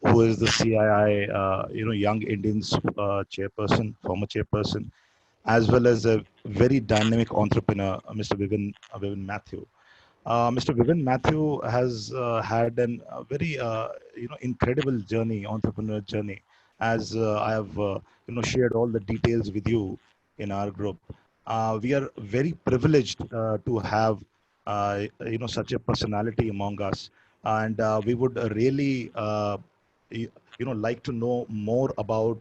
who is the CII, Young Indians chairperson, former chairperson, as well as a very dynamic entrepreneur, Mr. Vivin Mathew. Mr. Vivin Mathew has had a very incredible journey, entrepreneur journey, as I have shared all the details with you in our group. We are very privileged to have such a personality among us, and we would really like to know more about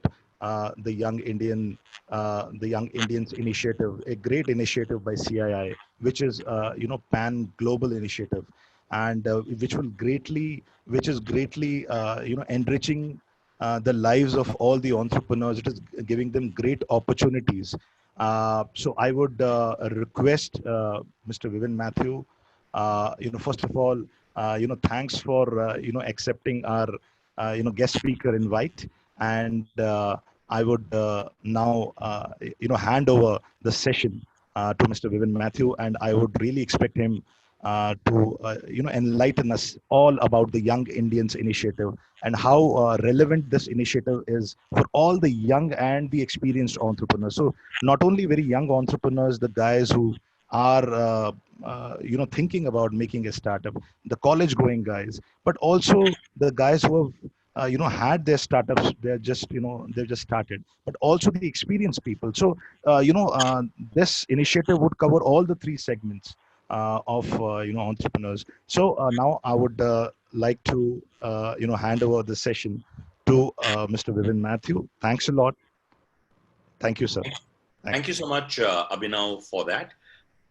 the Young Indians initiative, a great initiative by CII, which is pan global initiative, and which is greatly enriching the lives of all the entrepreneurs. It is giving them great opportunities. So I would request Mr. Vivin Mathew, first of all, thanks for accepting our guest speaker invite, and I would now hand over the session to Mr. Vivin Mathew, and I would really expect him to enlighten us all about the Young Indians initiative and how relevant this initiative is for all the young and the experienced entrepreneurs. So not only very young entrepreneurs, the guys who are thinking about making a startup, the college going guys, but also the guys who have had their startups. They've just started, but also the experienced people. So this initiative would cover all the three segments of entrepreneurs. So now I would like to hand over the session to Mr. Vivin Mathew. Thanks a lot. Thank you, sir. Thank you so much, Abhinav, for that.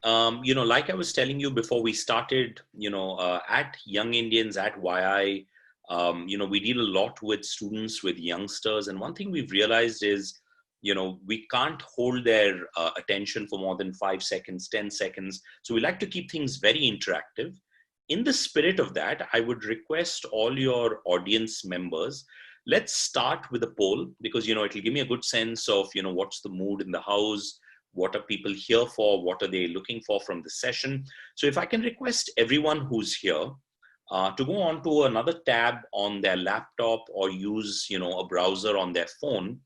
Like I was telling you before we started, at Young Indians, at YI, we deal a lot with students, with youngsters. And one thing we've realized is, we can't hold their attention for more than 5 seconds, 10 seconds. So we like to keep things very interactive. In the spirit of that, I would request all your audience members, let's start with a poll, because, it'll give me a good sense of, what's the mood in the house, what are people here for, what are they looking for from the session. So if I can request everyone who's here to go on to another tab on their laptop or use, a browser on their phone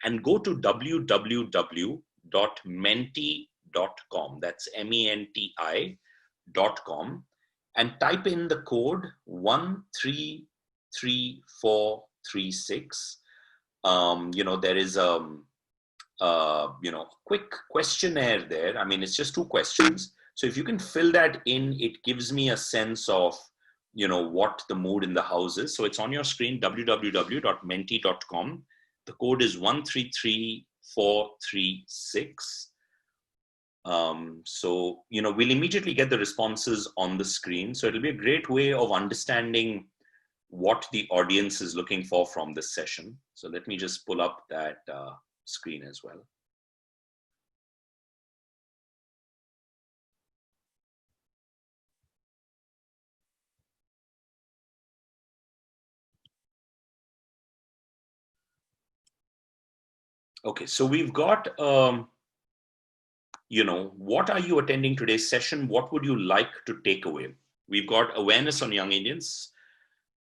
and go to www.menti.com. That's MENTI.com, and type in the code 133436. There is a quick questionnaire there. I mean, it's just 2 questions. So if you can fill that in, it gives me a sense of, what the mood in the house is. So it's on your screen, www.menti.com. The code is 133436. So, we'll immediately get the responses on the screen. So it'll be a great way of understanding what the audience is looking for from this session. So let me just pull up that screen as well. Okay, so we've got, what are you attending today's session? What would you like to take away? We've got awareness on Young Indians.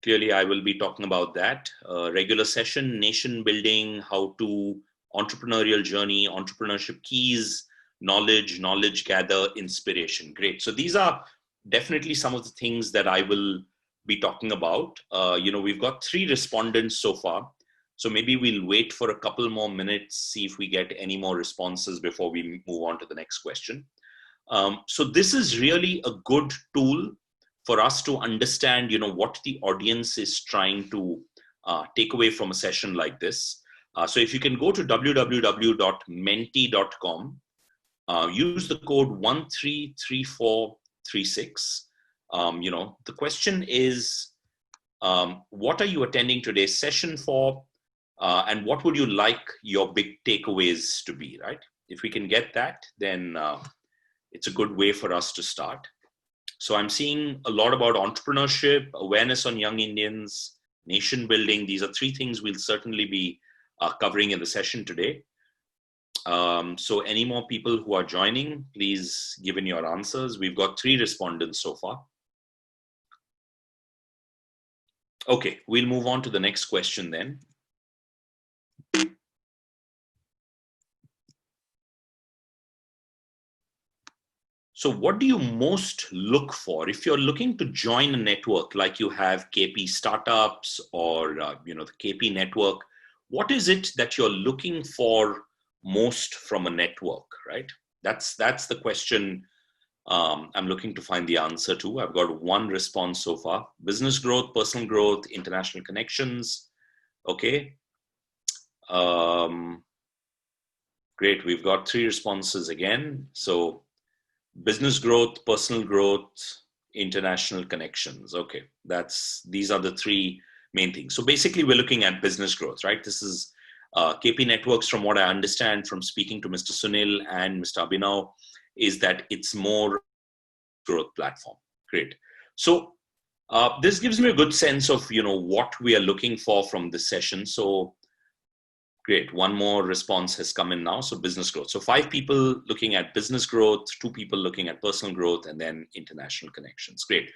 Clearly, I will be talking about that. Regular session, nation building, how to, entrepreneurial journey, entrepreneurship keys, knowledge gather, inspiration. Great. So these are definitely some of the things that I will be talking about. We've got 3 respondents so far. So maybe we'll wait for a couple more minutes, see if we get any more responses before we move on to the next question. So this is really a good tool for us to understand, what the audience is trying to take away from a session like this. So if you can go to www.menti.com, use the code 133436. The question is, what are you attending today's session for? And what would you like your big takeaways to be, right? If we can get that, then it's a good way for us to start. So I'm seeing a lot about entrepreneurship, awareness on Young Indians, nation building. These are 3 things we'll certainly be covering in the session today. So any more people who are joining, please give in your answers. We've got 3 respondents so far. Okay, we'll move on to the next question then. So what do you most look for if you're looking to join a network like you have KP Startups or the KP network? What is it that you're looking for most from a network, right? That's the question I'm looking to find the answer to. I've got one response so far: business growth, personal growth, international connections. Okay, great. We've got three responses again. So business growth, personal growth, international connections. Okay, these are the three main things. So basically, we're looking at business growth, right? This is KP Networks, from what I understand from speaking to Mr. Sunil and Mr. Abhinav, is that it's more growth platform. Great. So this gives me a good sense of what we are looking for from this session. So great. One more response has come in now. So business growth. So 5 people looking at business growth, 2 people looking at personal growth, and then international connections. Great.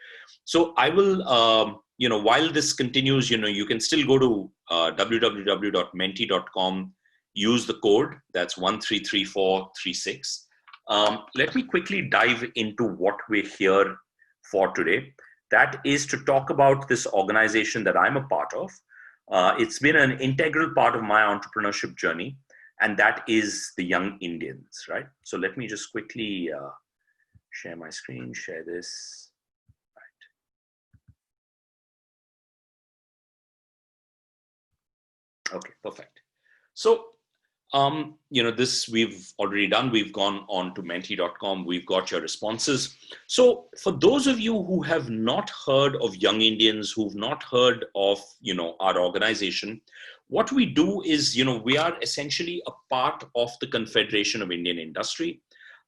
So I will, while this continues, you can still go to www.menti.com, use the code. That's 133436. Let me quickly dive into what we're here for today. That is to talk about this organization that I'm a part of. It's been an integral part of my entrepreneurship journey, and that is the Young Indians, right? So let me just quickly share my screen, share this. Right. Okay, perfect. So, this we've already done. We've gone on to menti.com. We've got your responses. So for those of you who have not heard of Young Indians, who've not heard of, our organization, what we do is, we are essentially a part of the Confederation of Indian Industry.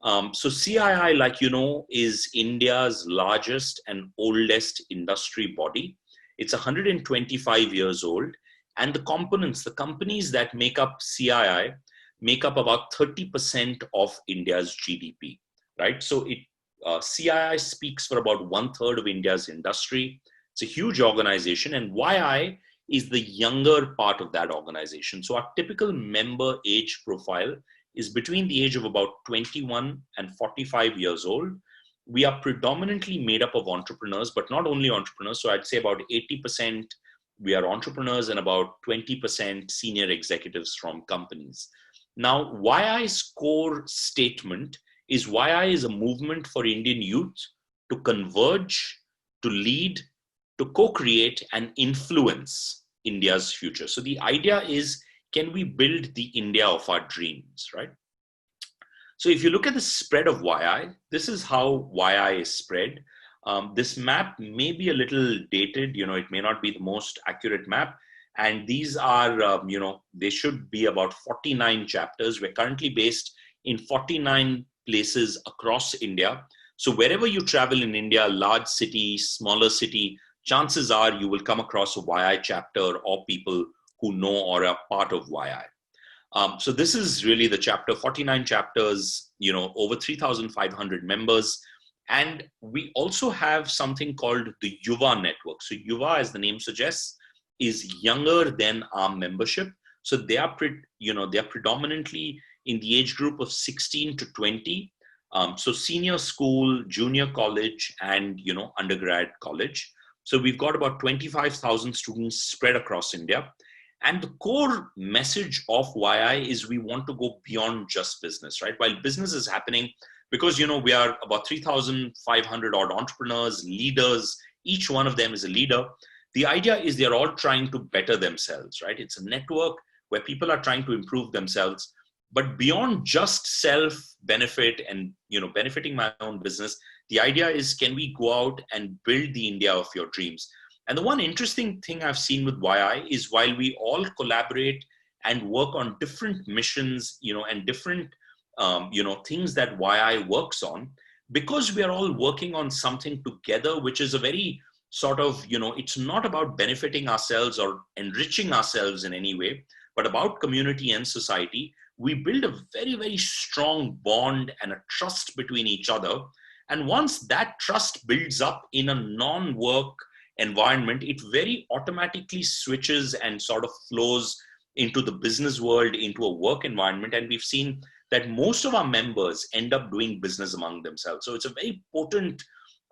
So CII, like is India's largest and oldest industry body. It's 125 years old. And the companies that make up CII make up about 30% of India's GDP, right? So CII speaks for about 1/3 of India's industry. It's a huge organization, and YI is the younger part of that organization. So our typical member age profile is between the age of about 21 and 45 years old. We are predominantly made up of entrepreneurs, but not only entrepreneurs. So I'd say about 80% we are entrepreneurs and about 20% senior executives from companies. Now, YI's core statement is YI is a movement for Indian youth to converge, to lead, to co-create and influence India's future. So the idea is, can we build the India of our dreams, right? So if you look at the spread of YI, this is how YI is spread. This map may be a little dated, it may not be the most accurate map. And these are, they should be about 49 chapters. We're currently based in 49 places across India. So wherever you travel in India, large city, smaller city, chances are you will come across a YI chapter or people who know or are part of YI. So this is really the chapter, 49 chapters, over 3,500 members. And we also have something called the Yuva network. So Yuva, as the name suggests, is younger than our membership. So they are, they are predominantly in the age group of 16 to 20. So senior school, junior college, and, undergrad college. So we've got about 25,000 students spread across India. And the core message of YI is we want to go beyond just business, right? While business is happening, because, we are about 3,500 odd entrepreneurs, leaders, each one of them is a leader. The idea is they're all trying to better themselves, right? It's a network where people are trying to improve themselves. But beyond just self-benefit and, benefiting my own business, the idea is, can we go out and build the India of your dreams? And the one interesting thing I've seen with YI is while we all collaborate and work on different missions, and different, things that YI works on, because we are all working on something together, which is a very sort of, it's not about benefiting ourselves or enriching ourselves in any way, but about community and society. We build a very, very strong bond and a trust between each other. And once that trust builds up in a non-work environment, it very automatically switches and sort of flows into the business world, into a work environment. And we've seen that most of our members end up doing business among themselves. So it's a very potent,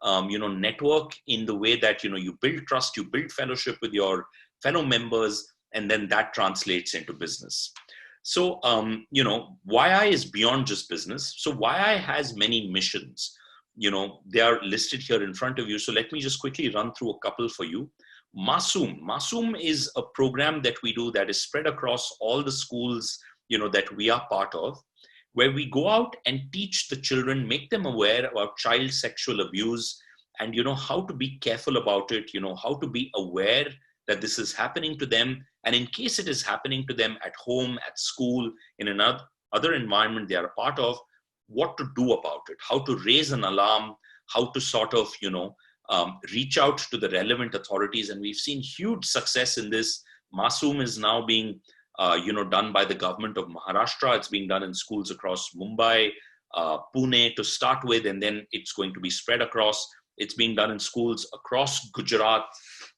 network in the way that, you build trust, you build fellowship with your fellow members, and then that translates into business. So, YI is beyond just business. So YI has many missions. They are listed here in front of you. So let me just quickly run through a couple for you. Masoom is a program that we do that is spread across all the schools, that we are part of, where we go out and teach the children, make them aware about child sexual abuse, and how to be careful about it, how to be aware that this is happening to them, and in case it is happening to them at home, at school, in another other environment they are a part of, what to do about it, how to raise an alarm, how to sort of reach out to the relevant authorities. And we've seen huge success in this. Masoom is now being done by the government of Maharashtra. It's being done in schools across Mumbai, Pune to start with, and then it's going to be spread across. It's being done in schools across Gujarat.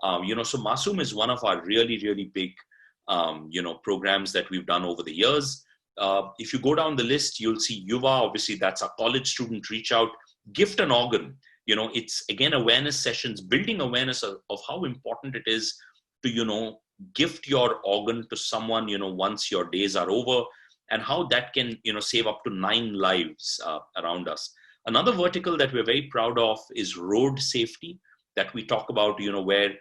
So Masoom is one of our really, really big, programs that we've done over the years. If you go down the list, you'll see Yuva. Obviously, that's a college student reach out. Gift an organ. It's again awareness sessions, building awareness of how important it is to, gift your organ to someone, once your days are over, and how that can, save up to 9 lives around us. Another vertical that we're very proud of is road safety that we talk about, where,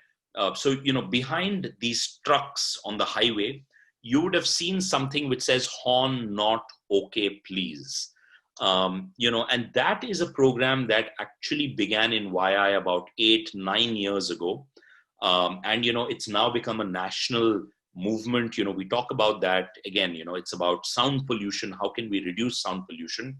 behind these trucks on the highway, you would have seen something which says horn not okay, please. And that is a program that actually began in YI about 8-9 years ago. And it's now become a national movement. We talk about that again, it's about sound pollution. How can we reduce sound pollution?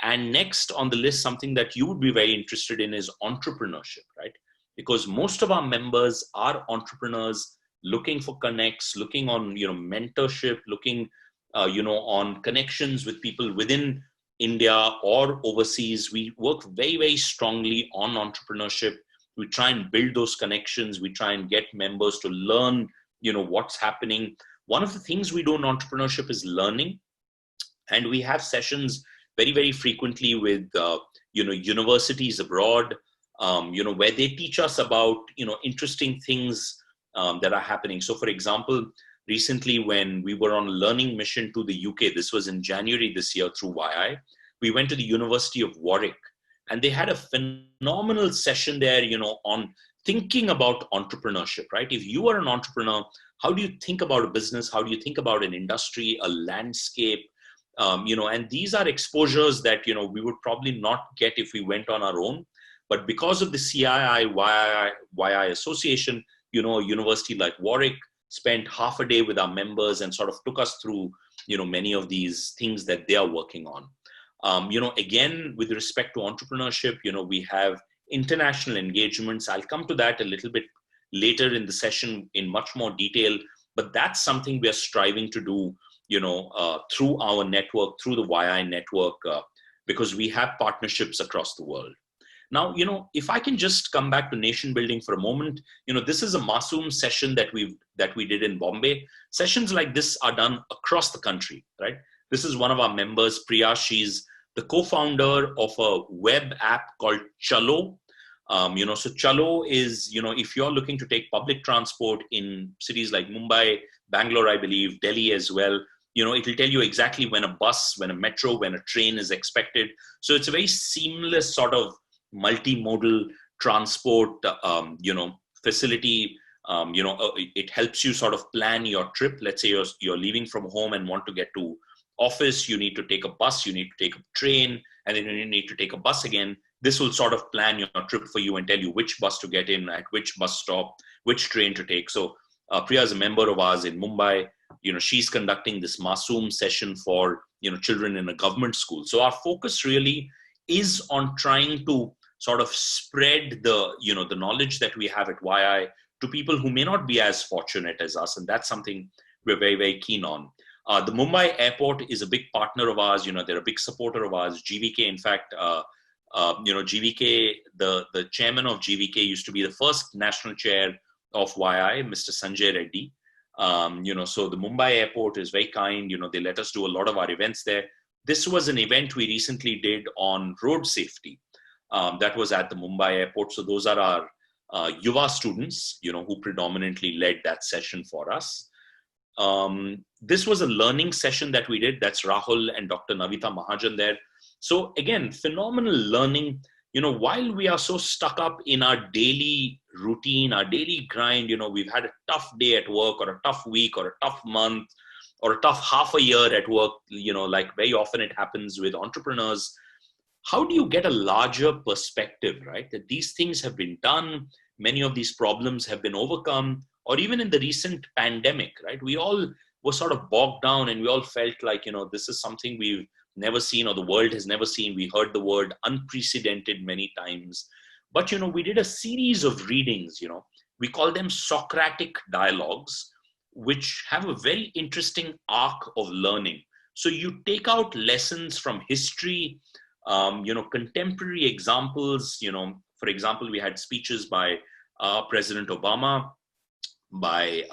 And next on the list, something that you would be very interested in is entrepreneurship, right? Because most of our members are entrepreneurs looking for connects, looking on, mentorship, looking, on connections with people within India or overseas. We work very, very strongly on entrepreneurship. We try and build those connections. We try and get members to learn, what's happening. One of the things we do in entrepreneurship is learning. And we have sessions very, very frequently with, universities abroad, where they teach us about, interesting things that are happening. So for example, recently when we were on a learning mission to the UK, this was in January this year through YI, we went to the University of Warwick, and they had a phenomenal session there, on thinking about entrepreneurship, right? If you are an entrepreneur, how do you think about a business? How do you think about an industry, a landscape? And these are exposures that, we would probably not get if we went on our own. But because of the CII, YI association, a university like Warwick spent half a day with our members and sort of took us through, many of these things that they are working on. Again, with respect to entrepreneurship, we have international engagements. I'll come to that a little bit later in the session in much more detail, but that's something we are striving to do, through our network, through the YI network, because we have partnerships across the world. Now, if I can just come back to nation building for a moment, this is a Masoom session that we did in Bombay. Sessions like this are done across the country, right? This is one of our members, Priya. She's the co-founder of a web app called Chalo. So Chalo is, if you're looking to take public transport in cities like Mumbai, Bangalore, I believe, Delhi as well, it'll tell you exactly when a bus, when a metro, when a train is expected. So it's a very seamless sort of multimodal transport, facility. It helps you sort of plan your trip. Let's say you're leaving from home and want to get to office. You need to take a bus, you need to take a train, and then you need to take a bus again. This will sort of plan your trip for you and tell you which bus to get in, at which bus stop, which train to take. So Priya is a member of ours in Mumbai. She's conducting this Masoom session for, children in a government school. So our focus really is on trying to sort of spread the, the knowledge that we have at YI to people who may not be as fortunate as us. And that's something we're very, very keen on. The Mumbai airport is a big partner of ours. They're a big supporter of ours. GVK, in fact, GVK, the chairman of GVK used to be the first national chair of YI, Mr. Sanjay Reddy. So the Mumbai airport is very kind. They let us do a lot of our events there. This was an event we recently did on road safety. That was at the Mumbai airport. So those are our Yuva students, who predominantly led that session for us. This was a learning session that we did. That's Rahul and Dr. Navita Mahajan there. So again, phenomenal learning. While we are so stuck up in our daily routine, our daily grind, we've had a tough day at work or a tough week or a tough month or a tough half a year at work, like very often it happens with entrepreneurs. How do you get a larger perspective, right? That these things have been done, many of these problems have been overcome, or even in the recent pandemic, right? We all were sort of bogged down and we all felt like, this is something we've never seen or the world has never seen. We heard the word unprecedented many times. But, we did a series of readings, we call them Socratic dialogues, which have a very interesting arc of learning. So you take out lessons from history, contemporary examples. For example, we had speeches by President Obama, by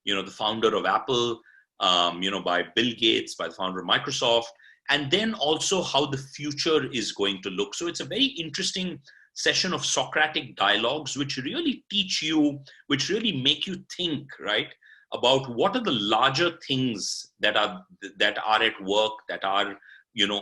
the founder of Apple, by Bill Gates, by the founder of Microsoft, and then also how the future is going to look. So it's a very interesting session of Socratic dialogues, which really teach you, which really make you think, right, about what are the larger things that are at work, that are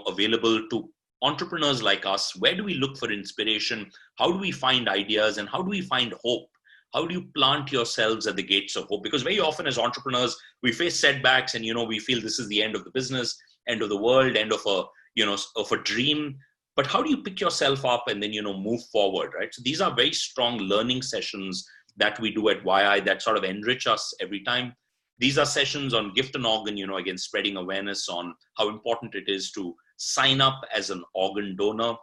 available to entrepreneurs like us. Where do we look for inspiration? How do we find ideas, and how do we find hope? How do you plant yourselves at the gates of hope? Because very often as entrepreneurs, we face setbacks and, we feel this is the end of the business, end of the world, end of a dream. But how do you pick yourself up and then, move forward, right? So these are very strong learning sessions that we do at YI that sort of enrich us every time. These are sessions on gift an organ, again, spreading awareness on how important it is to sign up as an organ donor.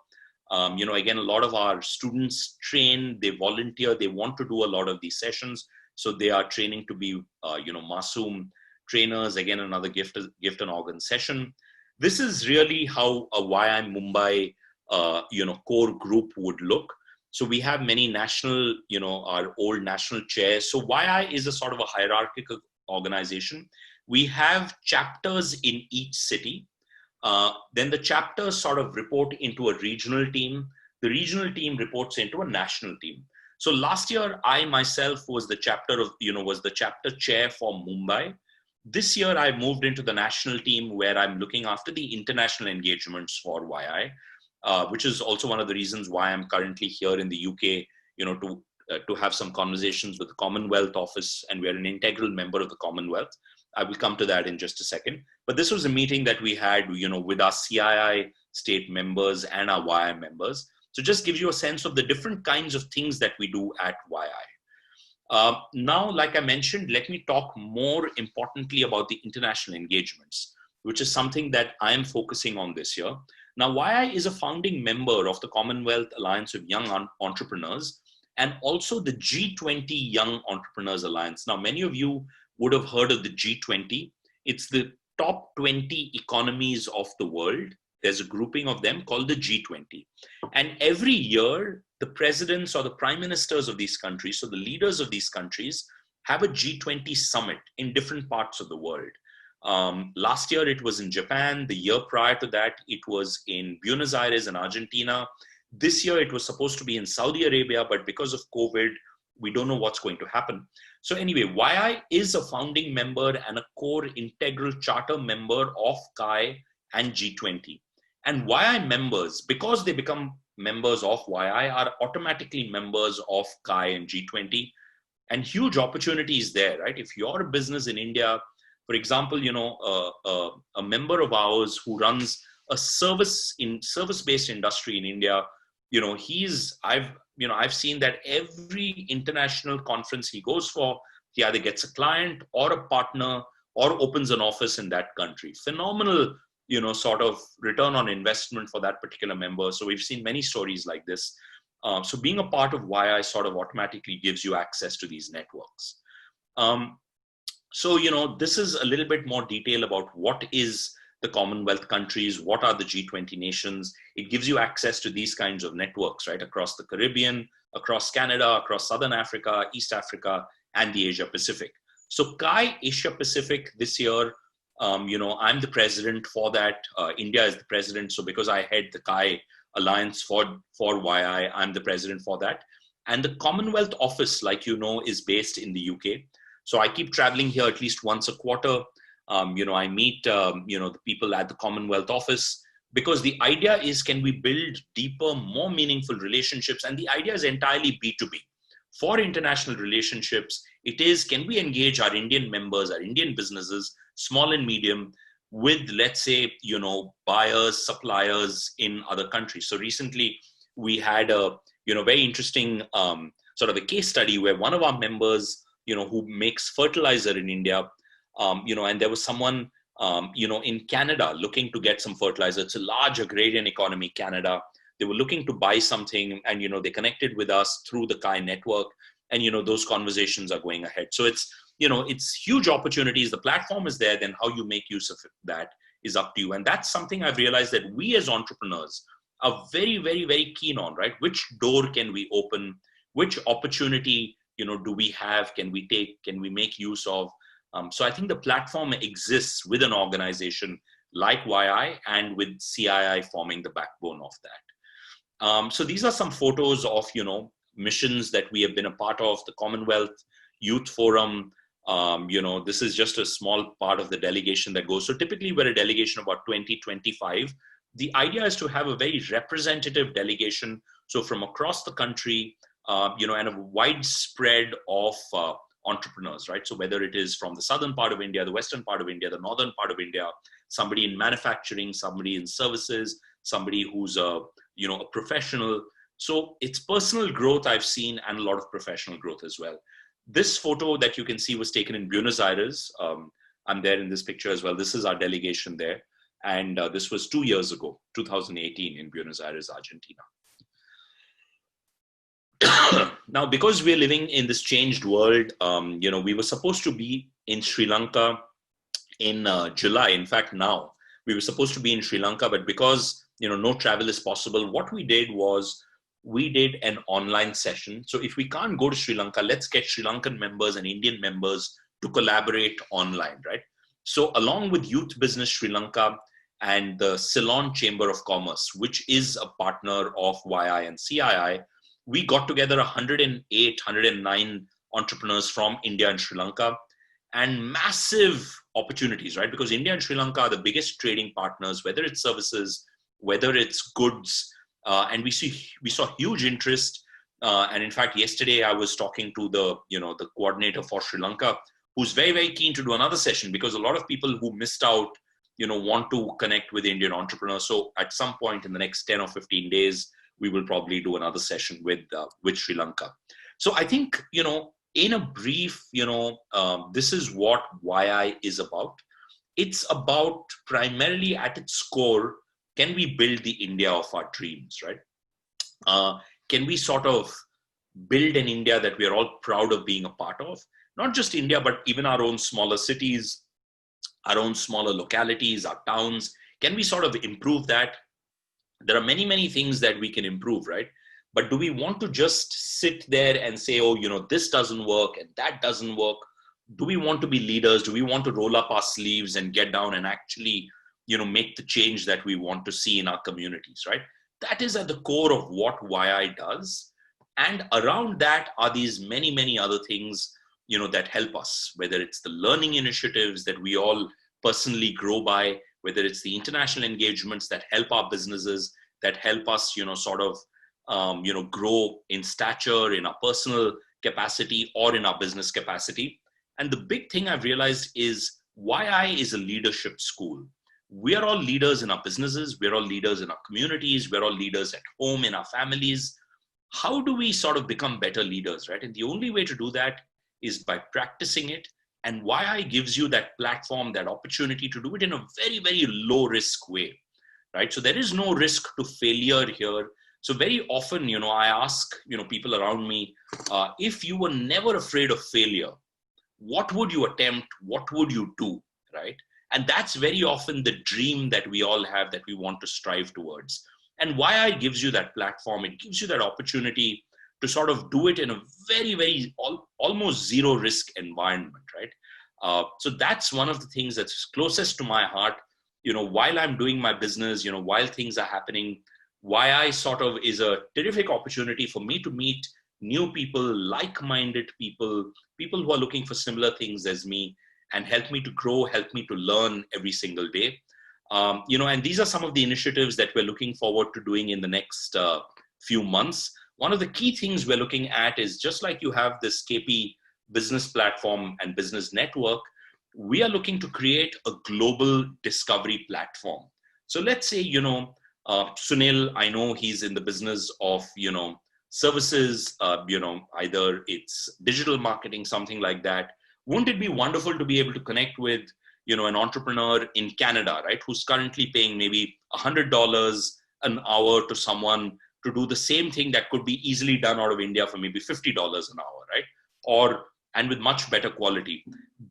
Again, a lot of our students train, they volunteer, they want to do a lot of these sessions. So they are training to be, Masoom trainers. Again, another gift an organ session. This is really how a YI Mumbai, core group would look. So we have many national, our old national chairs. So YI is a sort of a hierarchical organization. We have chapters in each city. Then the chapters sort of report into a regional team. The regional team reports into a national team. So last year, I myself was the chapter chair for Mumbai. This year, I moved into the national team where I'm looking after the international engagements for YI, which is also one of the reasons why I'm currently here in the UK, to have some conversations with the Commonwealth Office, and we're an integral member of the Commonwealth. I will come to that in just a second. But this was a meeting that we had, with our CII state members and our YI members. So just gives you a sense of the different kinds of things that we do at YI. Now, like I mentioned, let me talk more importantly about the international engagements, which is something that I am focusing on this year. Now, YI is a founding member of the Commonwealth Alliance of Young Entrepreneurs and also the G20 Young Entrepreneurs Alliance. Now, many of you would have heard of the G20. It's the top 20 economies of the world. There's a grouping of them called the G20. And every year, the presidents or the prime ministers of these countries, so the leaders of these countries, have a G20 summit in different parts of the world. Last year, it was in Japan. The year prior to that, it was in Buenos Aires in Argentina. This year, it was supposed to be in Saudi Arabia, but because of COVID, we don't know what's going to happen. So anyway, YI is a founding member and a core integral charter member of CII and G20. And YI members, because they become members of YI, are automatically members of CII and G20. And huge opportunities there, right? If you're a business in India, for example, a member of ours who runs a service-based industry in India, I've seen that every international conference he goes for, he either gets a client or a partner or opens an office in that country. Phenomenal, sort of return on investment for that particular member. So we've seen many stories like this. So being a part of YI sort of automatically gives you access to these networks. So, this is a little bit more detail about what is the Commonwealth countries, what are the G20 nations. It gives you access to these kinds of networks, right, across the Caribbean, across Canada, across Southern Africa, East Africa, and the Asia Pacific. So CII Asia Pacific this year, I'm the president for that. India is the president. So because I head the CII Alliance for YI, I'm the president for that. And the Commonwealth office, like you know, is based in the UK. So I keep traveling here at least once a quarter. I meet, the people at the Commonwealth office, because the idea is, can we build deeper, more meaningful relationships? And the idea is entirely B2B. For international relationships, it is, can we engage our Indian members, our Indian businesses, small and medium, with, let's say, buyers, suppliers in other countries. So recently we had a, very interesting sort of a case study where one of our members, who makes fertilizer in India, and there was someone, in Canada looking to get some fertilizer. It's a large agrarian economy, Canada. They were looking to buy something, and, they connected with us through the CII network, and, those conversations are going ahead. So it's huge opportunities. The platform is there, then how you make use of that is up to you. And that's something I've realized that we as entrepreneurs are very, very, very keen on, right? Which door can we open? Which opportunity, do we have? Can we take? Can we make use of? So I think the platform exists with an organization like YI and with CII forming the backbone of that. So these are some photos of, missions that we have been a part of, the Commonwealth Youth Forum. This is just a small part of the delegation that goes. So typically we're a delegation of about 20-25. The idea is to have a very representative delegation. So from across the country, and a widespread of entrepreneurs, right? So whether it is from the southern part of India, the western part of India, the northern part of India, somebody in manufacturing, somebody in services, somebody who's a professional. So it's personal growth I've seen, and a lot of professional growth as well. This photo that you can see was taken in Buenos Aires. I'm there in this picture as well. This is our delegation there. And this was 2 years ago, 2018, in Buenos Aires, Argentina. Now, because we're living in this changed world, we were supposed to be in Sri Lanka in July. In fact, now we were supposed to be in Sri Lanka, but because, no travel is possible, what we did was we did an online session. So if we can't go to Sri Lanka, let's get Sri Lankan members and Indian members to collaborate online, right? So along with Youth Business Sri Lanka and the Ceylon Chamber of Commerce, which is a partner of YI and CII, we got together 108, 109 entrepreneurs from India and Sri Lanka, and massive opportunities, right? Because India and Sri Lanka are the biggest trading partners, whether it's services, whether it's goods, and we saw huge interest. And in fact, yesterday I was talking to the coordinator for Sri Lanka, who's very, very keen to do another session, because a lot of people who missed out, want to connect with Indian entrepreneurs. So at some point in the next 10 or 15 days, we will probably do another session with Sri Lanka. So I think, in a brief, this is what YI is about. It's about, primarily at its core, can we build the India of our dreams, right? Can we sort of build an India that we are all proud of being a part of? Not just India, but even our own smaller cities, our own smaller localities, our towns. Can we sort of improve that? There are many, many things that we can improve, right? But do we want to just sit there and say, oh, this doesn't work and that doesn't work? Do we want to be leaders? Do we want to roll up our sleeves and get down and actually, make the change that we want to see in our communities, right? That is at the core of what YI does. And around that are these many, many other things, that help us, whether it's the learning initiatives that we all personally grow by, whether it's the international engagements that help our businesses, that help us, grow in stature, in our personal capacity or in our business capacity. And the big thing I've realized is YI is a leadership school. We are all leaders in our businesses. We're all leaders in our communities. We're all leaders at home, in our families. How do we sort of become better leaders, right? And the only way to do that is by practicing it. And YI gives you that platform, that opportunity to do it in a very, very low risk way, right? So there is no risk to failure here. So very often, I ask, people around me, if you were never afraid of failure, what would you attempt? What would you do, right? And that's very often the dream that we all have, that we want to strive towards. And YI gives you that platform. It gives you that opportunity to sort of do it in a very, very almost zero risk environment, right? So that's one of the things that's closest to my heart. While I'm doing my business, while things are happening, YI sort of is a terrific opportunity for me to meet new people, like-minded people, people who are looking for similar things as me, and help me to grow, help me to learn every single day. And these are some of the initiatives that we're looking forward to doing in the next few months. One of the key things we're looking at is, just like you have this KP business platform and business network, we are looking to create a global discovery platform. So let's say, Sunil, I know he's in the business of, services, either it's digital marketing, something like that. Wouldn't it be wonderful to be able to connect with, an entrepreneur in Canada, right, who's currently paying maybe $100 an hour to someone to do the same thing that could be easily done out of India for maybe $50 an hour, right? And with much better quality.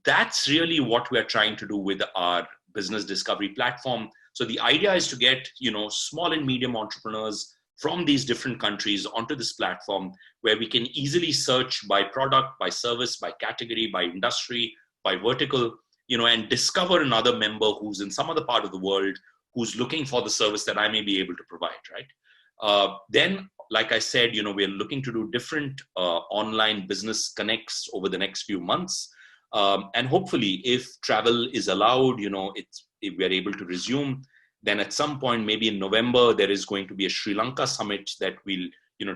That's really what we're trying to do with our business discovery platform. So the idea is to get, small and medium entrepreneurs from these different countries onto this platform, where we can easily search by product, by service, by category, by industry, by vertical, and discover another member who's in some other part of the world who's looking for the service that I may be able to provide, right? Then, like I said, we're looking to do different online business connects over the next few months. And hopefully, if travel is allowed, if we're able to resume, then at some point, maybe in November, there is going to be a Sri Lanka summit that we'll,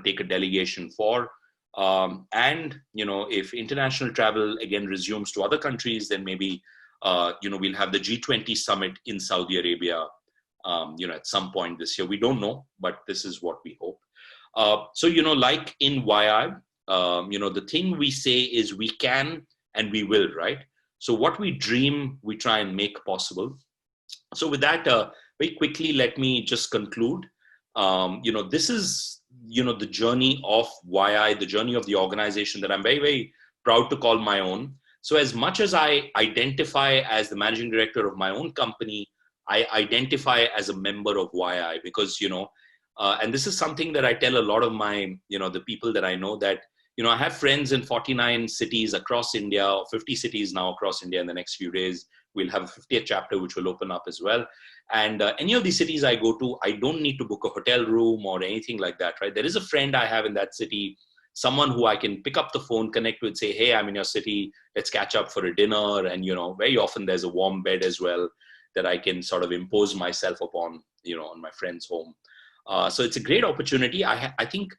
take a delegation for. And, if international travel again resumes to other countries, then maybe, we'll have the G20 summit in Saudi Arabia, at some point this year. We don't know, but this is what we hope. So, like in YI, the thing we say is we can and we will, right? So what we dream, we try and make possible. So with that, very quickly, let me just conclude. This is, the journey of YI, the journey of the organization that I'm very, very proud to call my own. So as much as I identify as the managing director of my own company, I identify as a member of YI because, and this is something that I tell a lot of my, the people that I know, that, I have friends in 49 cities across India, or 50 cities now across India. In the next few days, we'll have a 50th chapter, which will open up as well. And any of these cities I go to, I don't need to book a hotel room or anything like that, right? There is a friend I have in that city, someone who I can pick up the phone, connect with, say, hey, I'm in your city, let's catch up for a dinner. And, very often there's a warm bed as well that I can sort of impose myself upon, on my friend's home. So it's a great opportunity. I think,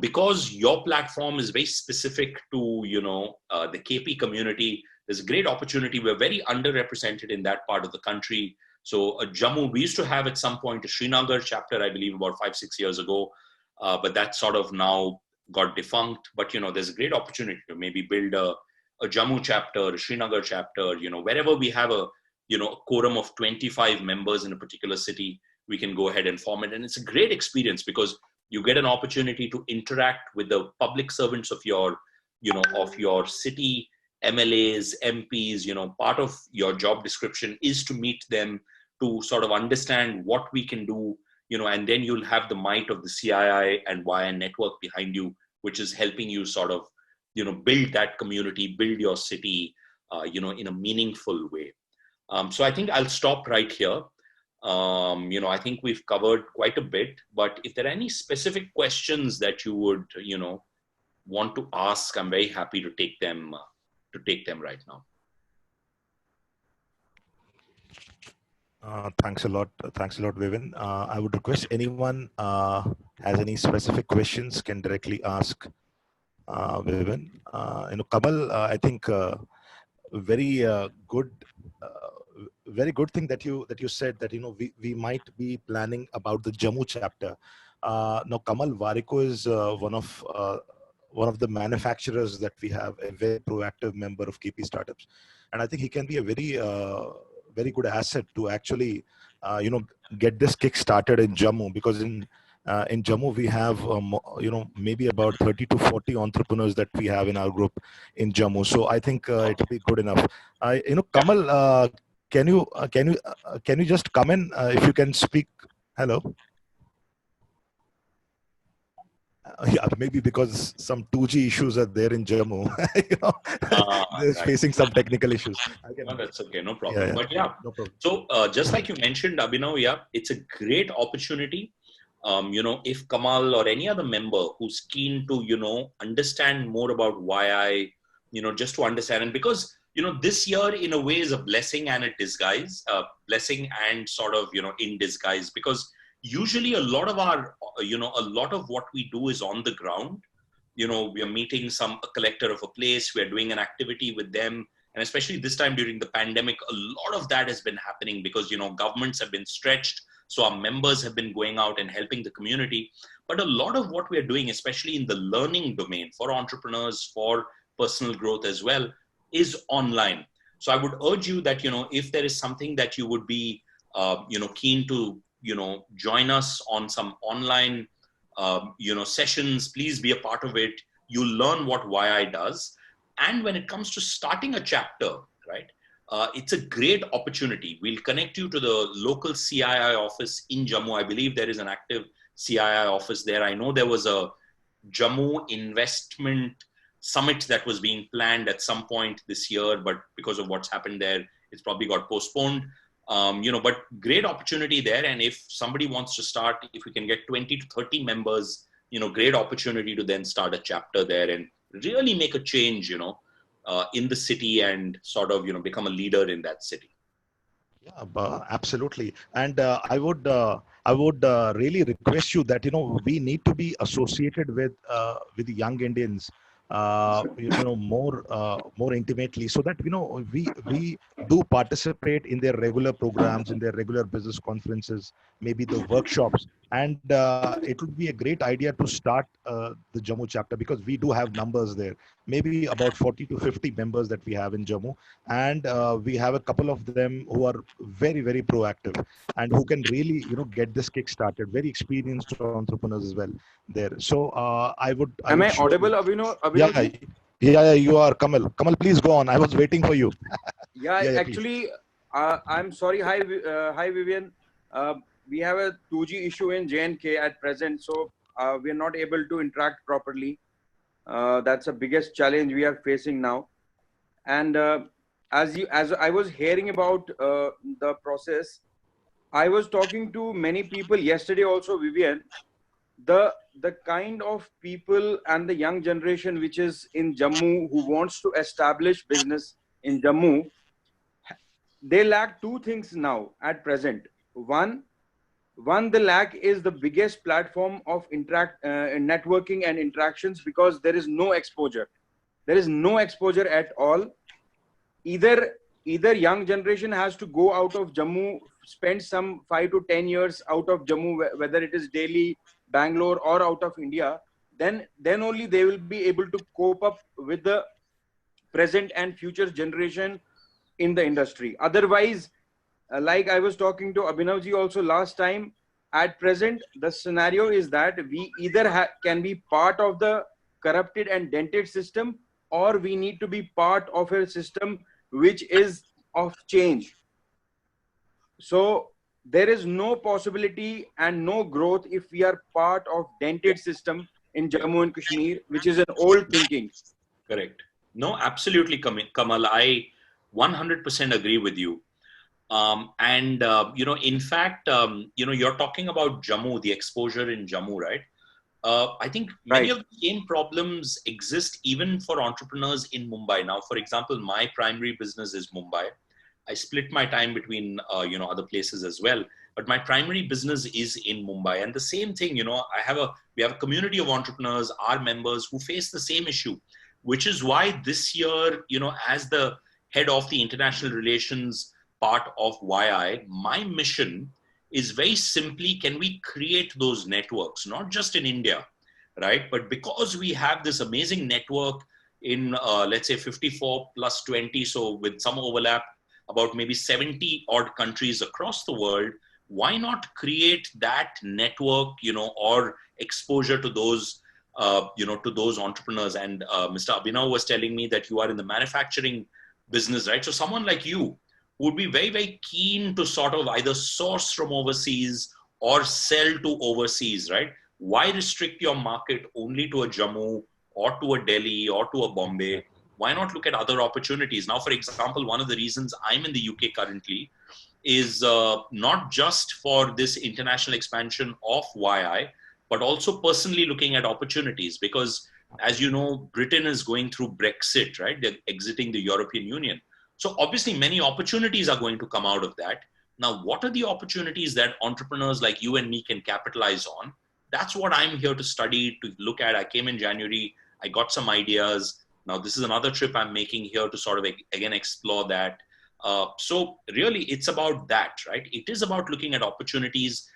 because your platform is very specific to, the KP community, there's a great opportunity. We're very underrepresented in that part of the country. So Jammu, we used to have at some point a Srinagar chapter, I believe about 5-6 years ago, but that sort of now got defunct. But, there's a great opportunity to maybe build a Jammu chapter, a Srinagar chapter, wherever we have a quorum of 25 members in a particular city, we can go ahead and form it. And it's a great experience because you get an opportunity to interact with the public servants of your, of your city, MLAs, MPs. Part of your job description is to meet them, to sort of understand what we can do, and then you'll have the might of the CII and YI network behind you, which is helping you sort of, build that community, build your city, in a meaningful way. So I think I'll stop right here. I think we've covered quite a bit, but if there are any specific questions that you would, want to ask, I'm very happy to take them right now. Thanks a lot. Thanks a lot, Vivin. I would request anyone has any specific questions can directly ask Vivin. Kamal, I think very good. Very good thing that you said that we might be planning about the Jammu chapter. Now Kamal Variko is one of the manufacturers that we have, a very proactive member of KP Startups, and I think he can be a very good asset to actually get this kick started in Jammu, because in Jammu we have maybe about 30 to 40 entrepreneurs that we have in our group in Jammu. So I think it'll be good enough. Kamal, can you just come in if you can speak? Hello. Yeah, maybe because some 2G issues are there in Jammu. you know, they're Right. facing some technical issues. No, that's okay. No Yeah, problem. yeah, But yeah, no problem. so just like you mentioned, Abhinav, yeah, it's a great opportunity. If Kamal or any other member who's keen to, understand more about why just to understand, and because, this year in a way is a blessing and a disguise, blessing and sort of, in disguise, because usually a lot of a lot of what we do is on the ground. We are meeting a collector of a place, we're doing an activity with them. And especially this time during the pandemic, a lot of that has been happening because, governments have been stretched. So our members have been going out and helping the community. But a lot of what we're doing, especially in the learning domain for entrepreneurs, for personal growth as well, is online. So I would urge you that, if there is something that you would be, keen to, join us on some online, sessions, please be a part of it. You'll learn what YI does. And when it comes to starting a chapter, right, it's a great opportunity. We'll connect you to the local CII office in Jammu. I believe there is an active CII office there. I know there was a Jammu investment summit that was being planned at some point this year, but because of what's happened there, it's probably got postponed. But great opportunity there. And if somebody wants to start, if we can get 20 to 30 members, great opportunity to then start a chapter there and really make a change, in the city and sort of, become a leader in that city. Yeah, absolutely. And I would really request you that we need to be associated with the young Indians, more intimately, so that we do participate in their regular programs, in their regular business conferences, maybe the workshops. And it would be a great idea to start the Jammu chapter, because we do have numbers there, maybe about 40 to 50 members that we have in Jammu. And we have a couple of them who are very, very proactive and who can really get this kick started, very experienced entrepreneurs as well there. So I Am would I surely. audible, Abhinav, Yeah, Abhinavji? yeah, you are. Kamal, please go on. I was waiting for you. Yeah, Yeah, please. actually, I'm sorry. Hi, Vivian. Uh, we have a 2G issue in J&K at present, so we are not able to interact properly. That's the biggest challenge we are facing now. And as I was hearing about the process, I was talking to many people yesterday also, Vivian. The kind of people and the young generation which is in Jammu who wants to establish business in Jammu, they lack two things now at present. One, the lack is the biggest platform of networking and interactions, because there is no exposure. There is no exposure at all. Either young generation has to go out of Jammu, spend some 5 to 10 years out of Jammu, whether it is Delhi, Bangalore, or out of India. Then only they will be able to cope up with the present and future generation in the industry. Otherwise, like I was talking to Abhinavji also last time, at present the scenario is that we either can be part of the corrupted and dented system, or we need to be part of a system which is of change. So there is no possibility and no growth if we are part of dented system in Jammu and Kashmir, which is an old thinking. Correct. No, absolutely, Kamal. I 100% agree with you. In fact, you're talking about Jammu, the exposure in Jammu, right? I think many Right. of the same problems exist even for entrepreneurs in Mumbai. Now, for example, my primary business is Mumbai. I split my time between, other places as well. But my primary business is in Mumbai. And the same thing, we have a community of entrepreneurs, our members, who face the same issue, which is why this year, as the head of the international relations part of YI, my mission is very simply, can we create those networks, not just in India, right? But because we have this amazing network in, let's say, 54 plus 20, so with some overlap, about maybe 70 odd countries across the world, why not create that network, or exposure to those, to those entrepreneurs? And Mr. Abhinav was telling me that you are in the manufacturing business, right? So someone like you would be very, very keen to sort of either source from overseas or sell to overseas, right? Why restrict your market only to a Jammu or to a Delhi or to a Bombay? Why not look at other opportunities? Now, for example, one of the reasons I'm in the UK currently is not just for this international expansion of YI, but also personally looking at opportunities because, as you know, Britain is going through Brexit, right? They're exiting the European Union. So obviously many opportunities are going to come out of that. Now, what are the opportunities that entrepreneurs like you and me can capitalize on? That's what I'm here to study, to look at. I came in January, I got some ideas. Now, this is another trip I'm making here to sort of, again, explore that. So really, it's about that, right? It is about looking at opportunities.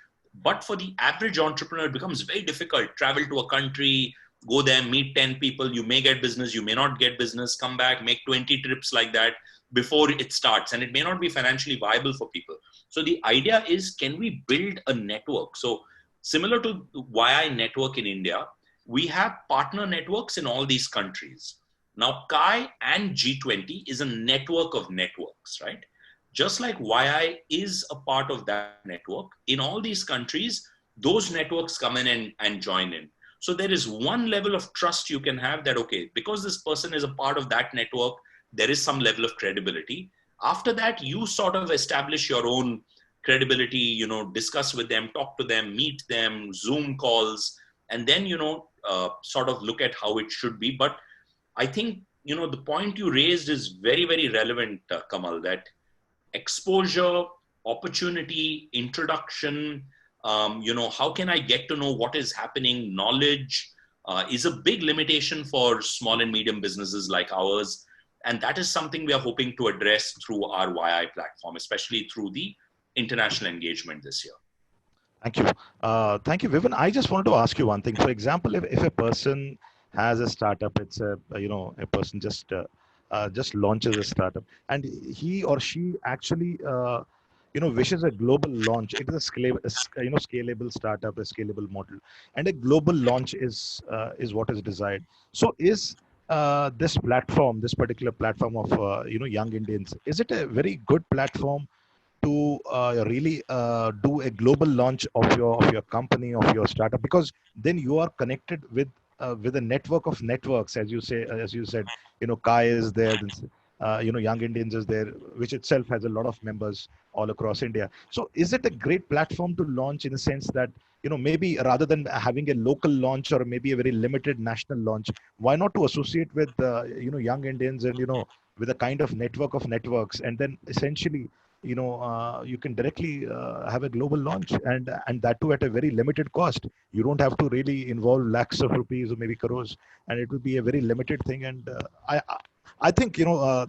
But for the average entrepreneur, it becomes very difficult. Travel to a country, go there, meet 10 people. You may get business, you may not get business, come back, make 20 trips like that before it starts. And it may not be financially viable for people. So the idea is, can we build a network? So similar to YI network in India, we have partner networks in all these countries. Now, CHI and G20 is a network of networks, right? Just like YI is a part of that network, in all these countries, those networks come in and join in. So there is one level of trust you can have that, okay, because this person is a part of that network, there is some level of credibility. After that, you sort of establish your own credibility, discuss with them, talk to them, meet them, Zoom calls, and then, sort of look at how it should be. But I think, the point you raised is very, very relevant, Kamal, that exposure, opportunity, introduction, how can I get to know what is happening? Knowledge is a big limitation for small and medium businesses like ours. And that is something we are hoping to address through our YI platform, especially through the international engagement this year. Thank you. Thank you, Vivin. I just wanted to ask you one thing. For example, if a person has a startup, it's a person just launches a startup, and he or she actually wishes a global launch. It is a scalable startup, a scalable model, and a global launch is what is desired. So is this platform, this particular platform of young Indians, is it a very good platform to really do a global launch of your company, of your startup? Because then you are connected with a network of networks, as you said, Kai is there, Young Indians is there, which itself has a lot of members all across India. So is it a great platform to launch, in a sense that, maybe rather than having a local launch or maybe a very limited national launch, why not to associate with young Indians and with a kind of network of networks, and then essentially you can directly have a global launch, and that too at a very limited cost. You don't have to really involve lakhs of rupees or maybe crores, and it will be a very limited thing. And I think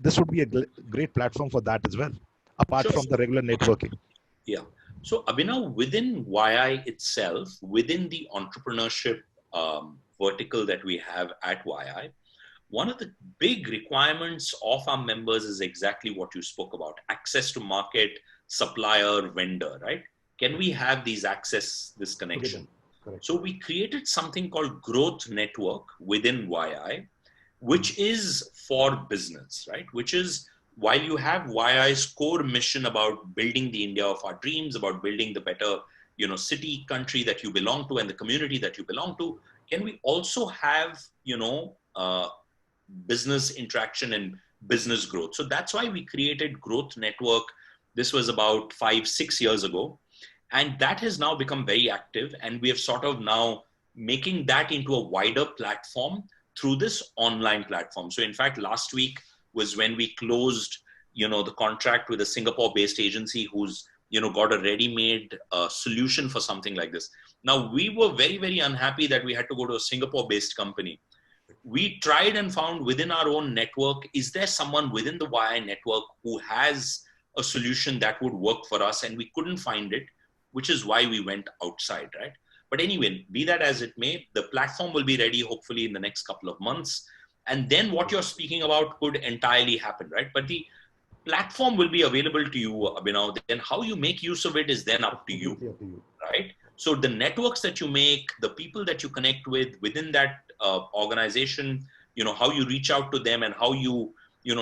this would be a great platform for that as well, apart Sure. from the regular networking. Yeah. So Abhinav, within YI itself, within the entrepreneurship vertical that we have at YI, one of the big requirements of our members is exactly what you spoke about: access to market, supplier, vendor, right? Can we have these access, this connection? Correct. So we created something called Growth Network within YI, which is for business, right? Which is, while you have YI's core mission about building the India of our dreams, about building the better, city, country that you belong to and the community that you belong to, can we also have, business interaction and business growth? So that's why we created Growth Network. This was about 5-6 years ago. And that has now become very active. And we have sort of now making that into a wider platform through this online platform. So in fact, last week was when we closed, the contract with a Singapore-based agency who's, got a ready-made solution for something like this. Now, we were very, very unhappy that we had to go to a Singapore-based company. We tried and found within our own network, is there someone within the YI network who has a solution that would work for us? And we couldn't find it, which is why we went outside, right? But anyway, be that as it may, the platform will be ready hopefully in the next couple of months. And then what you're speaking about could entirely happen, right? But the platform will be available to you, Abhinav. Then how you make use of it is then up to you, right? So the networks that you make, the people that you connect with within that organization, how you reach out to them and how you,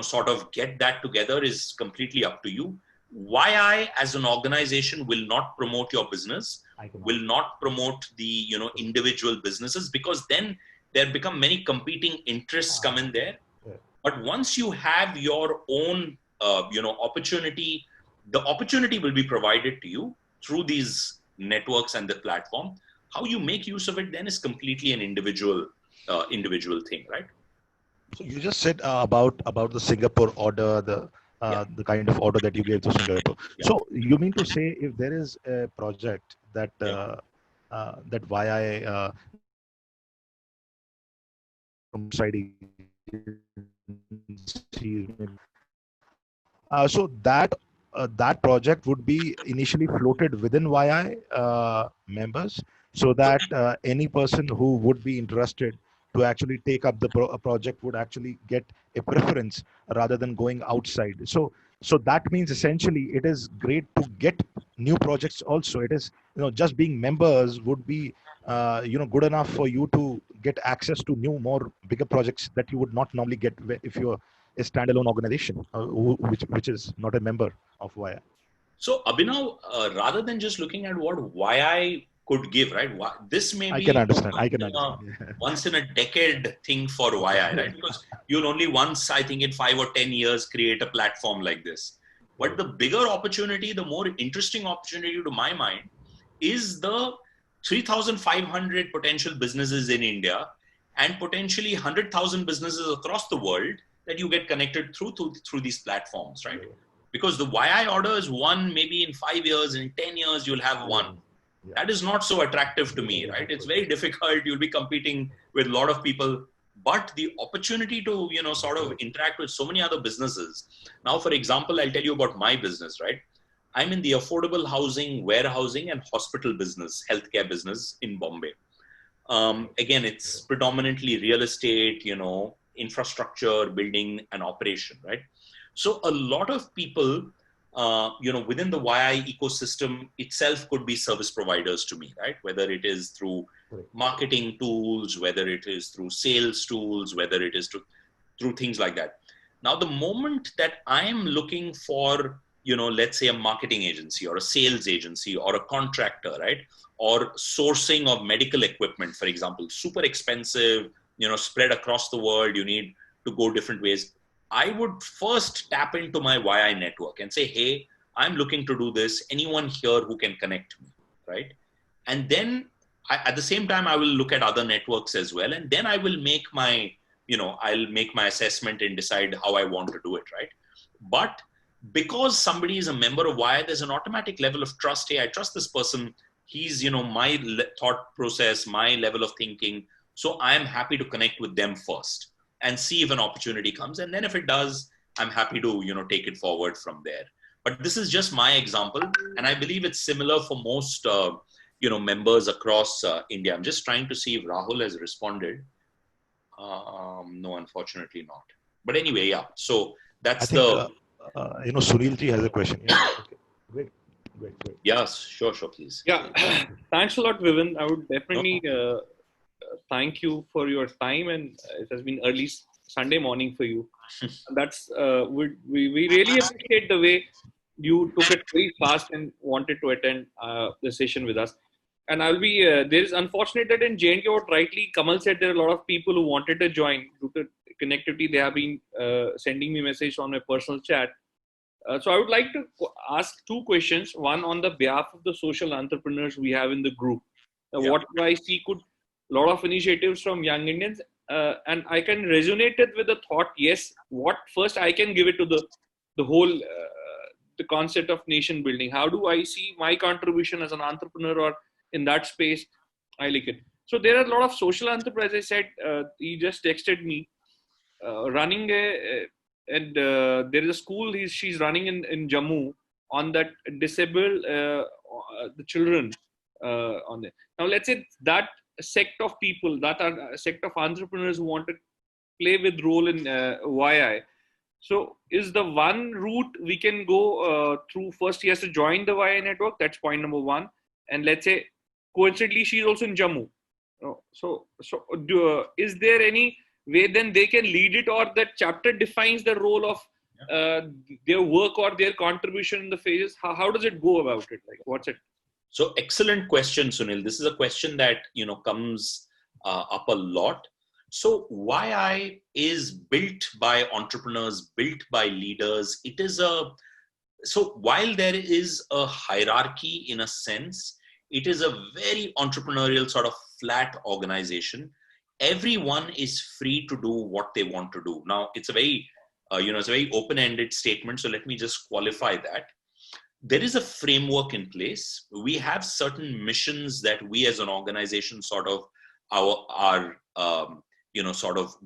sort of get that together is completely up to you. YI as an organization will not promote your business, will not promote the, individual businesses, because then there become many competing interests come in there. But once you have your own, opportunity, the opportunity will be provided to you through these networks and the platform. How you make use of it then is completely an individual thing, right? So you just said about the Singapore order, the kind of order that you gave to Singapore. Yeah. So you mean to say if there is a project that that YI from side agencies, so that project would be initially floated within YI members, so that any person who would be interested to actually take up the project would actually get a preference rather than going outside. So that means essentially it is great to get new projects also. It is, just being members would be good enough for you to get access to new, more bigger projects that you would not normally get if you're a standalone organization, which is not a member of YI. So Abhinav, rather than just looking at what YI could give, right? This may be I can understand. Yeah. once in a decade thing for YI, right? Because you'll only once, I think in 5 or 10 years, create a platform like this. But the bigger opportunity, the more interesting opportunity to my mind, is the 3,500 potential businesses in India and potentially 100,000 businesses across the world that you get connected through these platforms, right? Because the YI order is one, maybe in 5 years, in 10 years, you'll have one. That is not so attractive to me, right? It's very difficult. You'll be competing with a lot of people, but the opportunity to, sort of interact with so many other businesses. Now, for example, I'll tell you about my business, right? I'm in the affordable housing, warehousing, and hospital business, healthcare business in Bombay. Again, it's predominantly real estate, infrastructure, building and operation, right? So a lot of people, within the YI ecosystem itself could be service providers to me, right? Whether it is through marketing tools, whether it is through sales tools, whether it is through things like that. Now, the moment that I am looking for, let's say a marketing agency or a sales agency or a contractor, right? Or sourcing of medical equipment, for example, super expensive, spread across the world, you need to go different ways. I would first tap into my YI network and say, hey, I'm looking to do this. Anyone here who can connect me, right? And then at the same time, I will look at other networks as well. And then I will make my, I'll make my assessment and decide how I want to do it, right? But because somebody is a member of YI, there's an automatic level of trust. Hey, I trust this person. He's, my thought process, my level of thinking. So I'm happy to connect with them first and see if an opportunity comes. And then if it does, I'm happy to, take it forward from there. But this is just my example. And I believe it's similar for most, members across India. I'm just trying to see if Rahul has responded. No, unfortunately not. But anyway, yeah. So that's Sunil ji has a question. Yeah. Okay. Great. Yes, sure, please. Yeah. Thanks a lot, Vivin. I would definitely thank you for your time, and it has been early Sunday morning for you. That's we really appreciate the way you took it very fast and wanted to attend the session with us. And I'll be there is unfortunate that in JNK, what rightly Kamal said, there are a lot of people who wanted to join due to connectivity. They have been sending me message on my personal chat. So I would like to ask two questions. One on the behalf of the social entrepreneurs we have in the group. What do I see could a lot of initiatives from young Indians, and I can resonate it with the thought, yes, what first I can give it to the whole, the concept of nation building. How do I see my contribution as an entrepreneur or in that space? I like it. So there are a lot of social entrepreneurs. As I said, he just texted me, running and there is a school she's running in Jammu on that disabled the children on there. Now let's say that sect of people, that are a sect of entrepreneurs who want to play with role in YI. So is the one route we can go through? First he has to join the YI network. That's point number one. And let's say coincidentally she's also in Jammu. So is there any where then they can lead it, or that chapter defines the role of their work or their contribution in the phases? How does it go about it? Like, what's it? So excellent question, Sunil. This is a question that, comes up a lot. So YI is built by entrepreneurs, built by leaders. So while there is a hierarchy in a sense, it is a very entrepreneurial sort of flat organization. Everyone is free to do what they want to do. Now, it's a very, it's a very open-ended statement. So let me just qualify that. There is a framework in place. We have certain missions that we as an organization sort of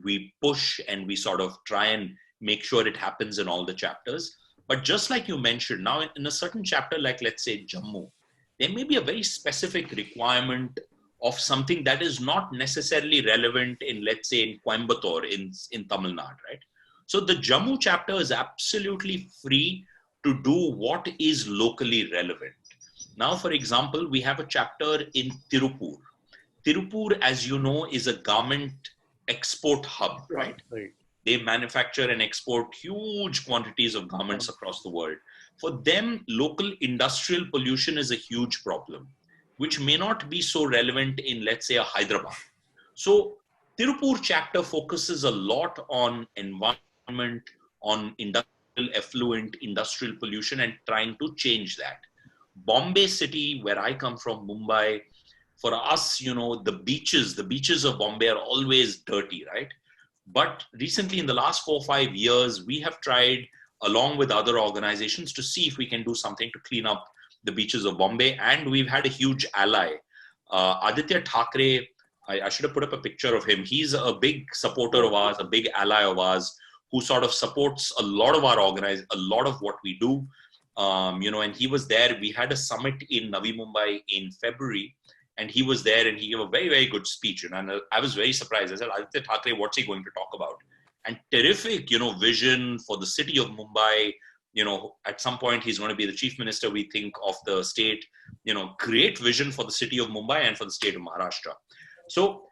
we push, and we sort of try and make sure it happens in all the chapters. But just like you mentioned, now in a certain chapter, like let's say Jammu, there may be a very specific requirement of something that is not necessarily relevant in, let's say, in Coimbatore, in Tamil Nadu, right? So the Jammu chapter is absolutely free to do what is locally relevant. Now, for example, we have a chapter in Tirupur. Tirupur, as you know, is a garment export hub, right? Right. They manufacture and export huge quantities of garments across the world. For them, local industrial pollution is a huge problem, which may not be so relevant in, let's say, a Hyderabad. So Tirupur chapter focuses a lot on environment, on industrial effluent, industrial pollution, and trying to change that. Bombay city, where I come from, Mumbai, for us, the beaches of Bombay are always dirty, right? But recently, in the last 4 or 5 years, we have tried, along with other organizations, to see if we can do something to clean up the beaches of Bombay. And we've had a huge ally. Aditya Thackeray, I should have put up a picture of him. He's a big supporter of ours, a big ally of ours, who sort of supports a lot of a lot of what we do. And he was there. We had a summit in Navi Mumbai in February. And he was there, and he gave a very, very good speech. And I was very surprised. I said, Aditya Thackeray, what's he going to talk about? And terrific, vision for the city of Mumbai. At some point, he's going to be the chief minister, we think, of the state. Great vision for the city of Mumbai and for the state of Maharashtra. So,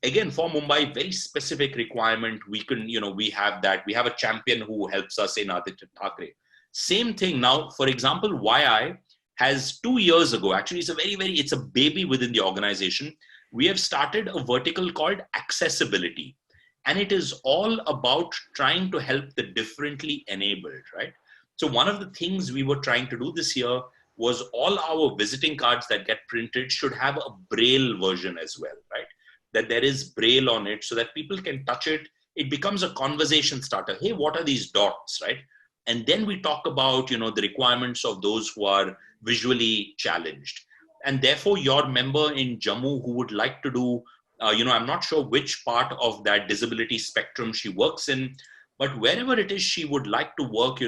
again, for Mumbai, very specific requirement. We can, we have that. We have a champion who helps us in Aditya Thackeray. Same thing now, for example, YI has 2 years ago, actually it's a baby within the organization. We have started a vertical called accessibility. And it is all about trying to help the differently enabled, right? So one of the things we were trying to do this year was all our visiting cards that get printed should have a Braille version as well, right? That there is Braille on it so that people can touch it. It becomes a conversation starter. Hey, what are these dots, right? And then we talk about, the requirements of those who are visually challenged. And therefore, your member in Jammu who would like to do, I'm not sure which part of that disability spectrum she works in, but wherever it is she would like to work,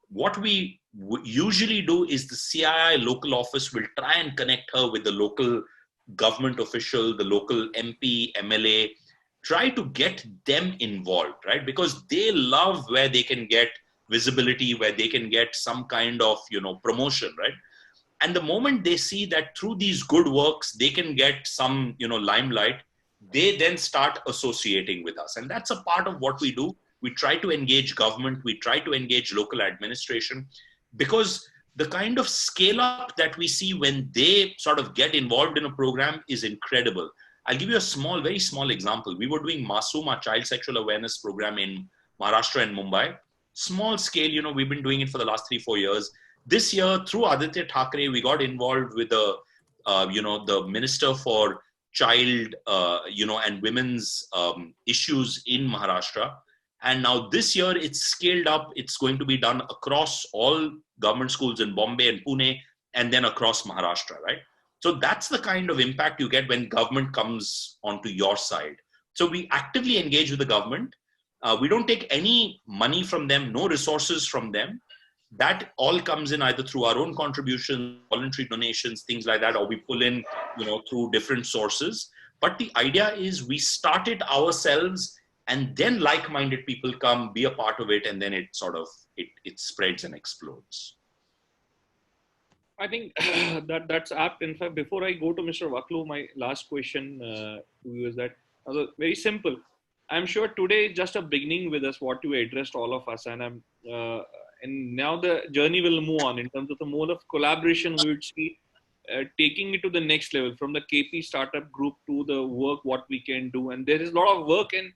what we usually do is the CII local office will try and connect her with the local government official, the local MP, MLA, try to get them involved, right? Because they love where they can get visibility, where they can get some kind of, promotion, right? And the moment they see that through these good works, they can get some, limelight, they then start associating with us. And that's a part of what we do. We try to engage government. We try to engage local administration, because the kind of scale up that we see when they sort of get involved in a program is incredible. I'll give you a very small example. We were doing Masoom, a child sexual awareness program in Maharashtra and Mumbai. Small scale, we've been doing it for the last 3-4 years. This year, through Aditya Thackeray, we got involved with the Minister for Child, and Women's issues in Maharashtra. And now this year, it's scaled up. It's going to be done across all government schools in Bombay and Pune, and then across Maharashtra, right? So that's the kind of impact you get when government comes onto your side. So we actively engage with the government. We don't take any money from them, no resources from them. That all comes in either through our own contributions, voluntary donations, things like that, or we pull in, through different sources. But the idea is we start it ourselves, and then like-minded people come, be a part of it, and then it sort of, it spreads and explodes. I think that's apt. In fact, before I go to Mr. Waklu, my last question to you is that very simple. I'm sure today is just a beginning with us, what you addressed all of us. And now the journey will move on in terms of the mode of collaboration. We would see taking it to the next level from the KP startup group to the work, what we can do. And there is a lot of work and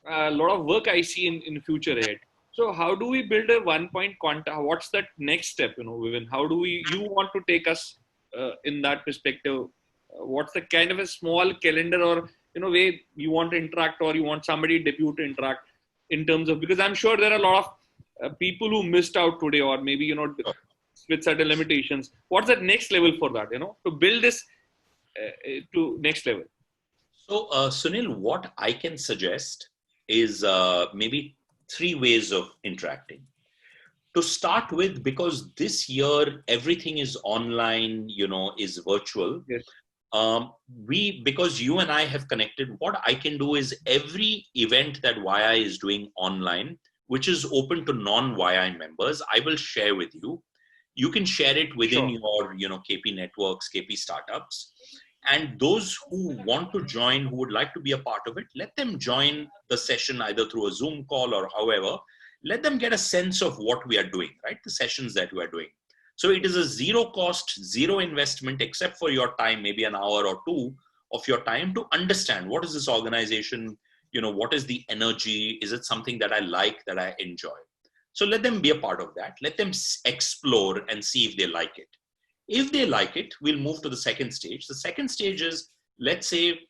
a lot of work I see in future ahead. So how do we build a 1 point contact? What's that next step, Vivin? How do you want to take us in that perspective? What's the kind of a small calendar or, way you want to interact, or you want somebody debut to interact in terms of, because I'm sure there are a lot of people who missed out today, or maybe, with certain limitations. What's that next level for that, to build this to next level? So, Sunil, what I can suggest is maybe 3 ways of interacting. To start with, because this year everything is online, is virtual. Yes. Because you and I have connected, what I can do is every event that YI is doing online, which is open to non-YI members, I will share with you. You can share it within your, KP networks, KP startups. And those who want to join, who would like to be a part of it, let them join the session either through a Zoom call or however. Let them get a sense of what we are doing, right? The sessions that we are doing. So it is a zero cost, zero investment, except for your time, maybe an hour or 2 of your time to understand what is this organization, what is the energy? Is it something that I like, that I enjoy? So let them be a part of that. Let them explore and see if they like it. If they like it, we'll move to the second stage. The second stage is, let's say,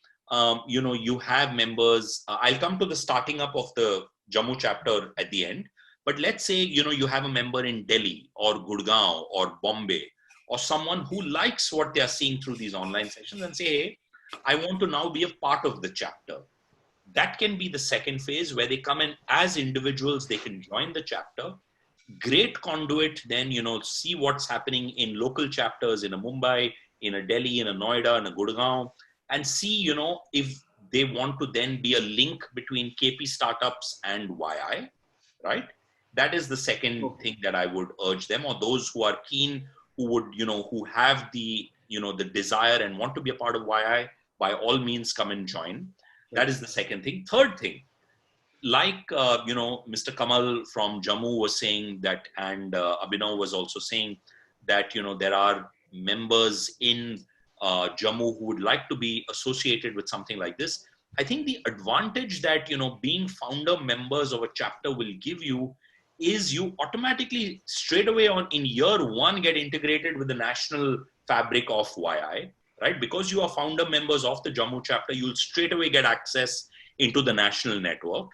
you have members. I'll come to the starting up of the Jammu chapter at the end. But let's say, you have a member in Delhi or Gurgaon or Bombay, or someone who likes what they are seeing through these online sessions and say, hey, I want to now be a part of the chapter. That can be the second phase where they come in as individuals, they can join the chapter. Great conduit, then, see what's happening in local chapters in a Mumbai, in a Delhi, in a Noida, in a Gurgaon, and see, if they want to then be a link between KP startups and YI, right? That is the second thing that I would urge them, or those who are keen, who would, who have the, the desire and want to be a part of YI, by all means come and join. That is the second thing. Third thing, like, Mr. Kamal from Jammu was saying that, and Abhinav was also saying that, there are members in Jammu who would like to be associated with something like this. I think the advantage that, being founder members of a chapter will give you is you automatically straight away in year 1 get integrated with the national fabric of YI, right? Because you are founder members of the Jammu chapter, you'll straight away get access into the national network.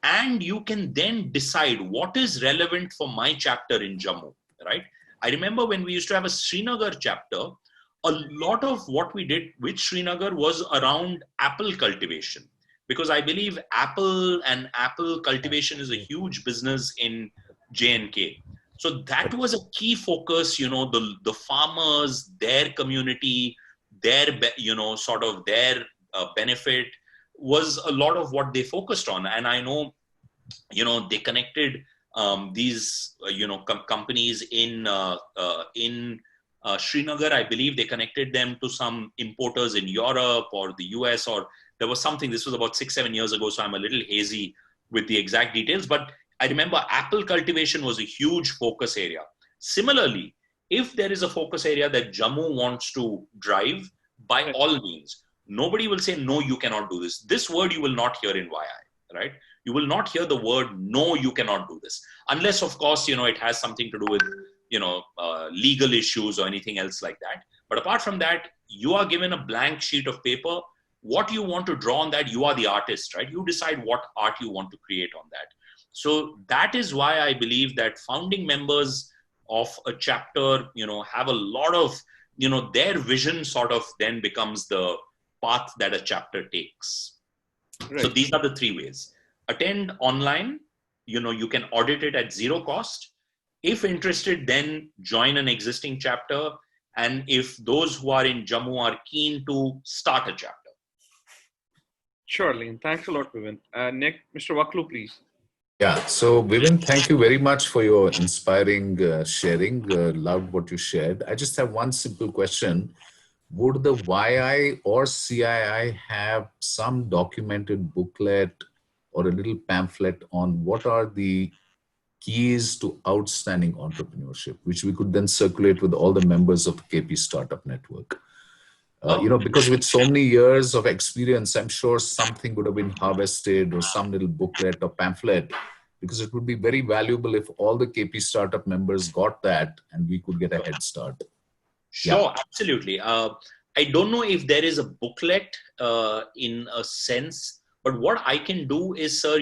And you can then decide what is relevant for my chapter in Jammu, right? I remember when we used to have a Srinagar chapter, a lot of what we did with Srinagar was around apple cultivation, because I believe apple cultivation is a huge business in J&K. So that was a key focus, the farmers, their community, their, sort of their benefit was a lot of what they focused on. And I know, they connected these, companies in Srinagar. I believe they connected them to some importers in Europe or the US, or there was something. This was about 6-7 years ago, so I'm a little hazy with the exact details. But I remember apple cultivation was a huge focus area. Similarly, if there is a focus area that Jammu wants to drive, by all means, nobody will say, no, you cannot do this. This word you will not hear in YI, right? You will not hear the word, no, you cannot do this. Unless, of course, it has something to do with, legal issues or anything else like that. But apart from that, you are given a blank sheet of paper. What you want to draw on that, you are the artist, right? You decide what art you want to create on that. So that is why I believe that founding members of a chapter, have a lot of, their vision sort of then becomes the path that a chapter takes. Right. So these are the 3 ways. Attend online, you can audit it at 0 cost. If interested, then join an existing chapter. And if those who are in Jammu are keen to start a chapter. Surely. Thanks a lot, Vivin. Next, Mr. Waklu, please. Yeah. So, Vivin, thank you very much for your inspiring sharing. Loved what you shared. I just have one simple question. Would the YI or CII have some documented booklet or a little pamphlet on what are the keys to outstanding entrepreneurship, which we could then circulate with all the members of the KP Startup Network. Because with so many years of experience, I'm sure something would have been harvested or some little booklet or pamphlet, because it would be very valuable if all the KP Startup members got that and we could get a head start. Sure, absolutely. I don't know if there is a booklet in a sense, but what I can do is, sir,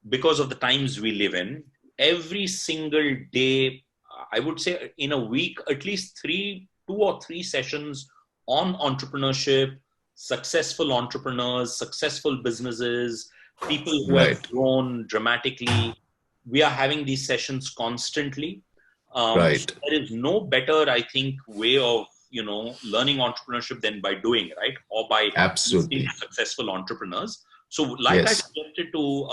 because of the times we live in, every single day, I would say in a week, at least 2 or 3 sessions on entrepreneurship, successful entrepreneurs, successful businesses, people who have grown dramatically. We are having these sessions constantly. So there is no better, I think, way of, learning entrepreneurship than by doing, right? Or by absolutely successful entrepreneurs. So like I suggested to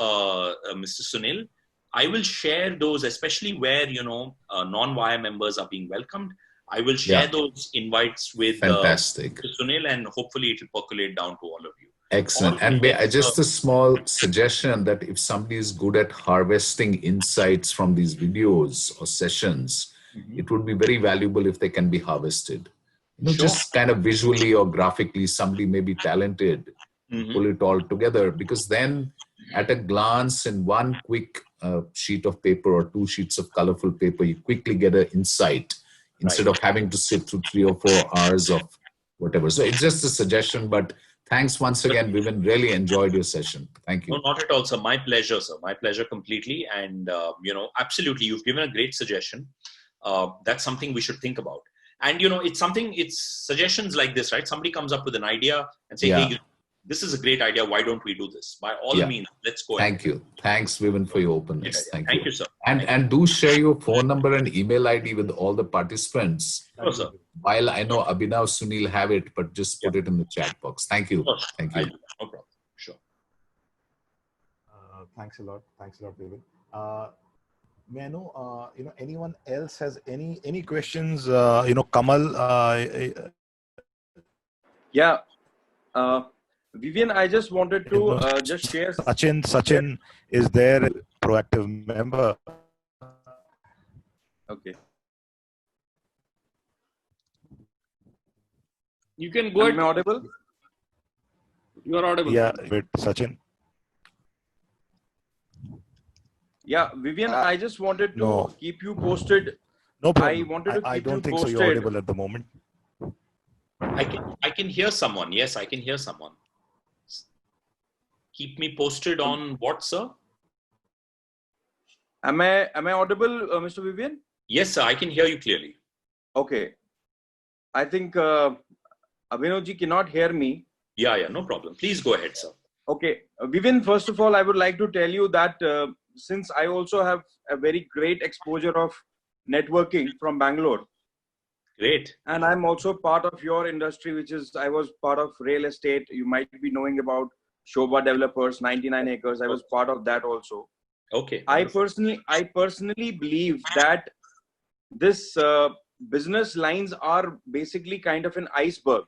Mr. Sunil, I will share those, especially where, non-wire members are being welcomed. I will share those invites with fantastic Sunil, and hopefully it will percolate down to all of you. Excellent. And just a small suggestion that if somebody is good at harvesting insights from these videos or sessions, it would be very valuable if they can be harvested. Just kind of visually or graphically, somebody may be talented, pull it all together, because then at a glance in one quick sheet of paper or 2 sheets of colorful paper, you quickly get an insight instead of having to sit through 3 or 4 hours of whatever. So it's just a suggestion, but thanks once again, Vivin. Really enjoyed your session. Thank you. No, not at all, sir. My pleasure, sir. My pleasure completely. And, absolutely, you've given a great suggestion. That's something we should think about. And, it's suggestions like this, right? Somebody comes up with an idea and say, hey, this is a great idea. Why don't we do this? By all means, let's go ahead. Thank you. Thanks, Vivin, for your openness. Thank you. Thank you, sir. And do share your phone number and email ID with all the participants. Sure, sir. While I know Abhinav, Sunil have it, but just put it in the chat box. Thank you. Sure. Thank you. No problem. Sure. Thanks a lot. Thanks a lot, Vivin. May I know, anyone else has any questions? Kamal. Vivian, I just wanted to just share. Sachin is there, proactive member. Okay. You can go ahead. Am I audible? You are audible. Yeah, wait, Sachin. Yeah, Vivian, I just wanted to keep you posted. No problem. I wanted to keep I don't you think posted. so. You're audible at the moment. I can hear someone. Yes, I can hear someone. Keep me posted on what, sir? Am I audible, Mr. Vivian? Yes, sir. I can hear you clearly. Okay. I think Abhinavji cannot hear me. Yeah, no problem. Please go ahead, sir. Okay. Vivian, first of all, I would like to tell you that since I also have a very great exposure of networking from Bangalore. Great. And I'm also part of your industry, which is, I was part of real estate. You might be knowing about Shobha Developers, 99 acres. I was part of that also. Okay. I personally believe that this business lines are basically kind of an iceberg.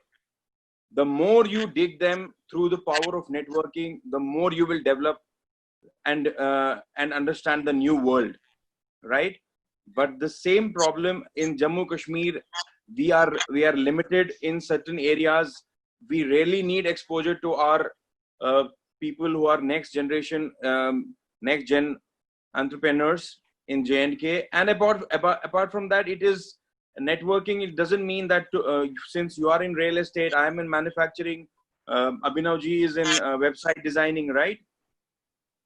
The more you dig them through the power of networking, the more you will develop and understand the new world, right? But the same problem in Jammu Kashmir, we are limited in certain areas. We really need exposure to our people who are next generation, next gen entrepreneurs in J&K. And apart from that, it is networking. It doesn't mean that since you are in real estate, I am in manufacturing, Abhinavji is in website designing, right?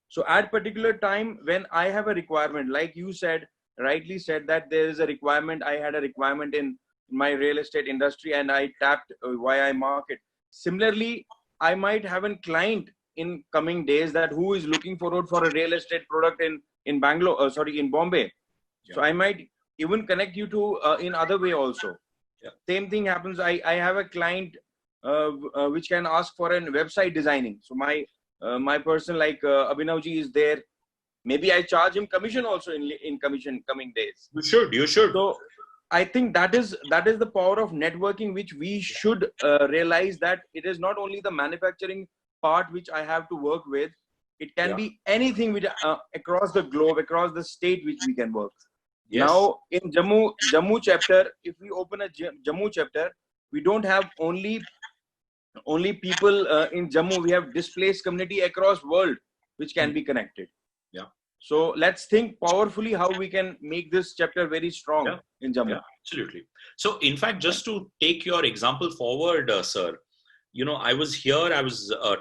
So at particular time when I have a requirement, like you said, rightly said that there is a requirement, I had a requirement in my real estate industry and I tapped YI market. Similarly, I might have a client in coming days that who is looking forward for a real estate product in Bangalore, in Bombay. Yeah. So I might even connect you to in other way also. Yeah. Same thing happens. I have a client which can ask for a website designing. So my person like Abhinavji is there. Maybe I charge him commission also in commission coming days. You should. So I think that is the power of networking, which we should realize that it is not only the manufacturing part which I have to work with. It can Yeah. be anything with, across the globe, across the state, which we can work. Yes. Now in Jammu chapter, if we open a Jammu chapter, we don't have only people in Jammu. We have displaced community across world which can be connected. Yeah. So let's think powerfully how we can make this chapter very strong Yeah. in Jammu. Yeah, absolutely. So in fact, just to take your example forward, sir, I was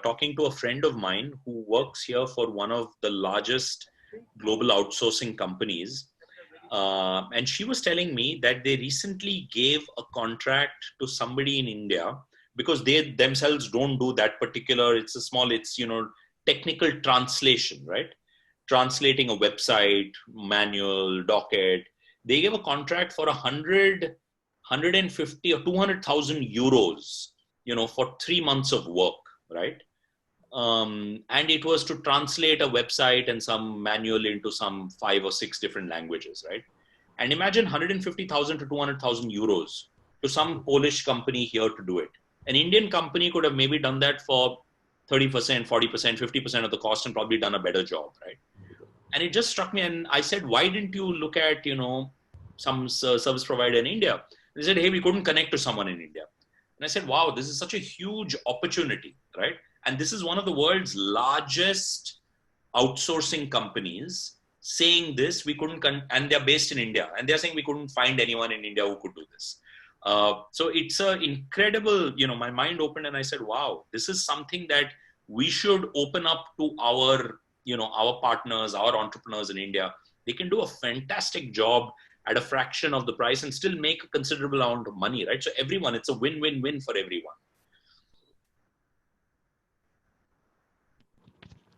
talking to a friend of mine who works here for one of the largest global outsourcing companies. And she was telling me that they recently gave a contract to somebody in India, because they themselves don't do that particular, it's technical translation, right? Translating a website, manual, docket. They gave a contract for 150 or 200,000 euros, for 3 months of work, right? And it was to translate a website and some manual into some 5 or 6 different languages, right? And imagine 150,000 to 200,000 euros to some Polish company here to do it. An Indian company could have maybe done that for 30%, 40%, 50% of the cost and probably done a better job, right? And it just struck me, and I said, why didn't you look at, some service provider in India? They said, hey, we couldn't connect to someone in India. And I said, wow, this is such a huge opportunity, right? And this is one of the world's largest outsourcing companies saying this. We couldn't, and they're based in India, and they're saying we couldn't find anyone in India who could do this. So it's an incredible, my mind opened and I said, wow, this is something that we should open up to our partners, our entrepreneurs in India. They can do a fantastic job at a fraction of the price and still make a considerable amount of money, right? So everyone, it's a win-win-win for everyone.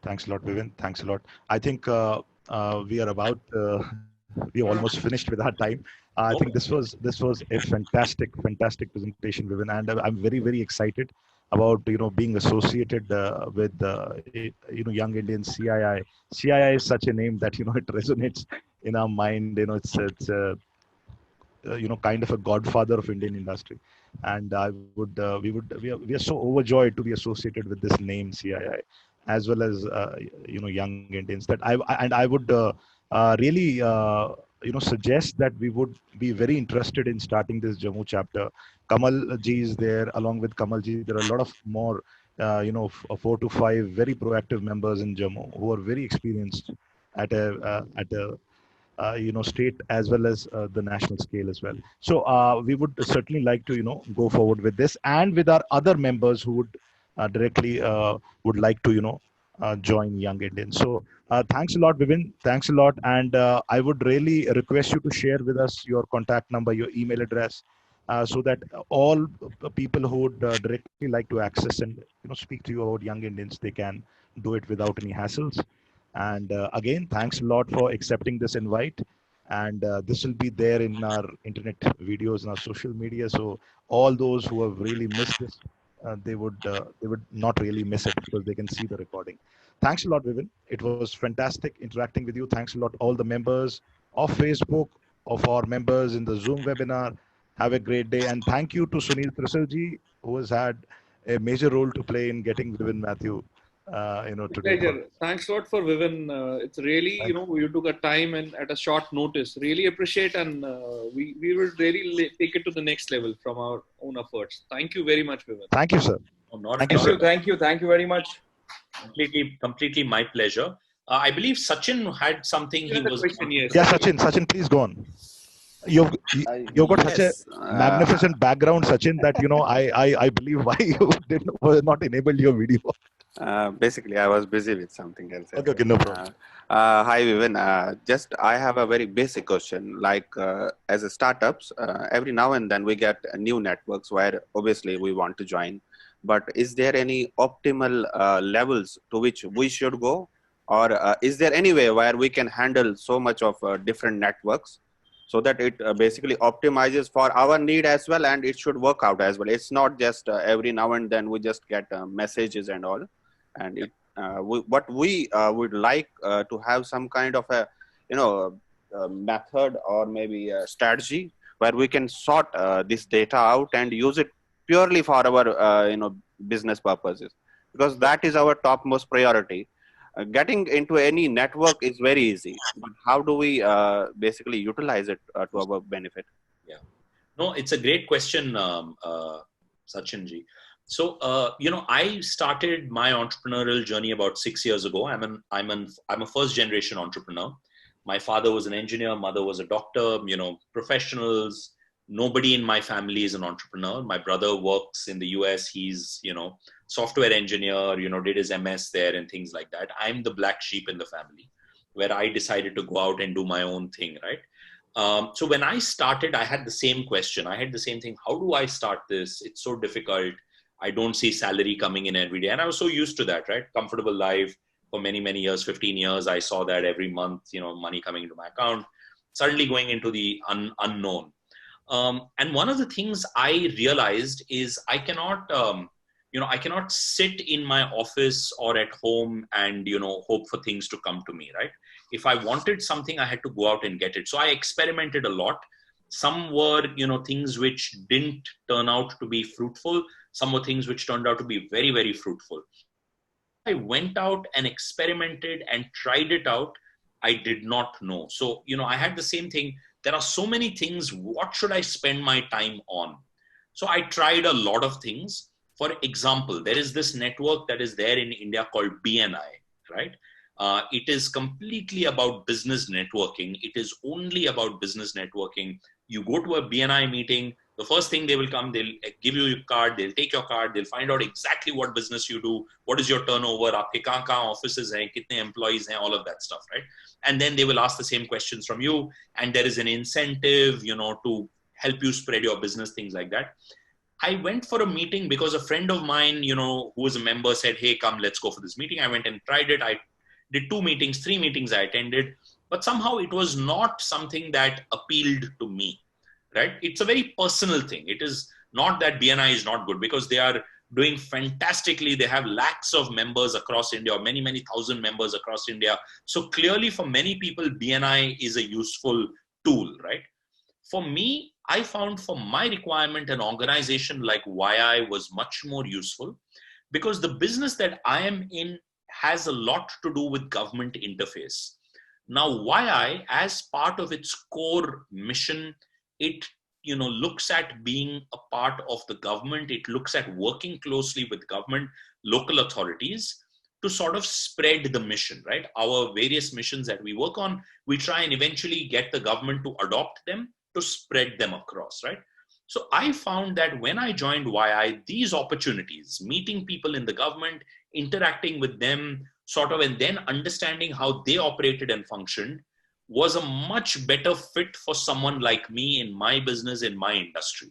Thanks a lot, Vivin. Thanks a lot. I think we are about we almost finished with our time. I think this was a fantastic presentation, Vivin, and I'm very, very excited about being associated with Young Indian CII. CII is such a name that it resonates in our mind. It's kind of a godfather of Indian industry, and we are so overjoyed to be associated with this name CII, as well as Young Indians. That I would really suggest that we would be very interested in starting this Jammu chapter. Kamal ji is there. Along with Kamal ji, there are a lot of more 4 to 5 very proactive members in Jammu who are very experienced at a state as well as the national scale as well. So we would certainly like to go forward with this, and with our other members who would directly would like to join Young Indians. So thanks a lot, Vivin. Thanks a lot, and I would really request you to share with us your contact number, your email address, so that all people who would directly like to access and speak to you about Young Indians, they can do it without any hassles. And again, thanks a lot for accepting this invite. And this will be there in our internet videos and our social media. So all those who have really missed this, they would not really miss it, because they can see the recording. Thanks a lot, Vivin. It was fantastic interacting with you. Thanks a lot, all the members of Facebook, of our members in the Zoom webinar. Have a great day. And thank you to Sunil Trisalji, who has had a major role to play in getting Vivin Mathew today. Pleasure. Thanks a lot for Vivin. It's really, you took a time and at a short notice. Really appreciate, and we will really take it to the next level from our own efforts. Thank you very much, Vivin. Thank you, sir. Thank you very much. Completely my pleasure. I believe Sachin had something. He was question, yes. Yeah, Sachin, please go on. You've got such a magnificent background, Sachin, that I believe why you were not enabled your video. Basically, I was busy with something else. Okay, no problem. Hi, Vivin. I have a very basic question. Like, as a startups, every now and then we get new networks where obviously we want to join. But is there any optimal levels to which we should go? Or is there any way where we can handle so much of different networks so that it basically optimizes for our need as well, and it should work out as well? It's not just every now and then we just get messages and all. And what we would like to have some kind of a method or maybe a strategy where we can sort this data out and use it purely for our business purposes. because that is our topmost priority. Getting into any network is very easy, but how do we basically utilize it to our benefit? Yeah. No, it's a great question, Sachinji. So, I started my entrepreneurial journey about 6 years ago. I'm a first generation entrepreneur. My father was an engineer, mother was a doctor, professionals. Nobody in my family is an entrepreneur. My brother works in the US. He's, software engineer, did his MS there and things like that. I'm the black sheep in the family, where I decided to go out and do my own thing, right? So when I started, I had the same question. I had the same thing. How do I start this? It's so difficult. I don't see salary coming in every day. And I was so used to that, right? Comfortable life for many, many years, 15 years. I saw that every month, money coming into my account, suddenly going into the unknown. And one of the things I realized is I cannot sit in my office or at home and, hope for things to come to me, right? If I wanted something, I had to go out and get it. So I experimented a lot. Some were, things which didn't turn out to be fruitful. Some were things which turned out to be very, very fruitful. I went out and experimented and tried it out. I did not know. So, I had the same thing. There are so many things. What should I spend my time on? So I tried a lot of things. For example, there is this network that is there in India called BNI, right? It is completely about business networking. It is only about business networking. You go to a BNI meeting, the first thing they will come, they'll give you your card, they'll take your card, they'll find out exactly what business you do, what is your turnover, aapke kahan offices hain, kitne employees hain, all of that stuff, right? And then they will ask the same questions from you, and there is an incentive, to help you spread your business, things like that. I went for a meeting because a friend of mine, who was a member said, hey, come, let's go for this meeting. I went and tried it. I did 2 meetings, 3 meetings I attended, but somehow it was not something that appealed to me, right? It's a very personal thing. It is not that BNI is not good, because they are doing fantastically. They have lakhs of members across India, or many, many thousand members across India. So clearly for many people, BNI is a useful tool, right? For me, I found for my requirement, an organization like YI was much more useful, because the business that I am in has a lot to do with government interface. Now, YI, as part of its core mission, it looks at being a part of the government. It looks at working closely with government, local authorities, to sort of spread the mission, right? Our various missions that we work on, we try and eventually get the government to adopt them, to spread them across, right? So I found that when I joined YI, these opportunities, meeting people in the government, interacting with them, sort of, and then understanding how they operated and functioned, was a much better fit for someone like me in my business, in my industry.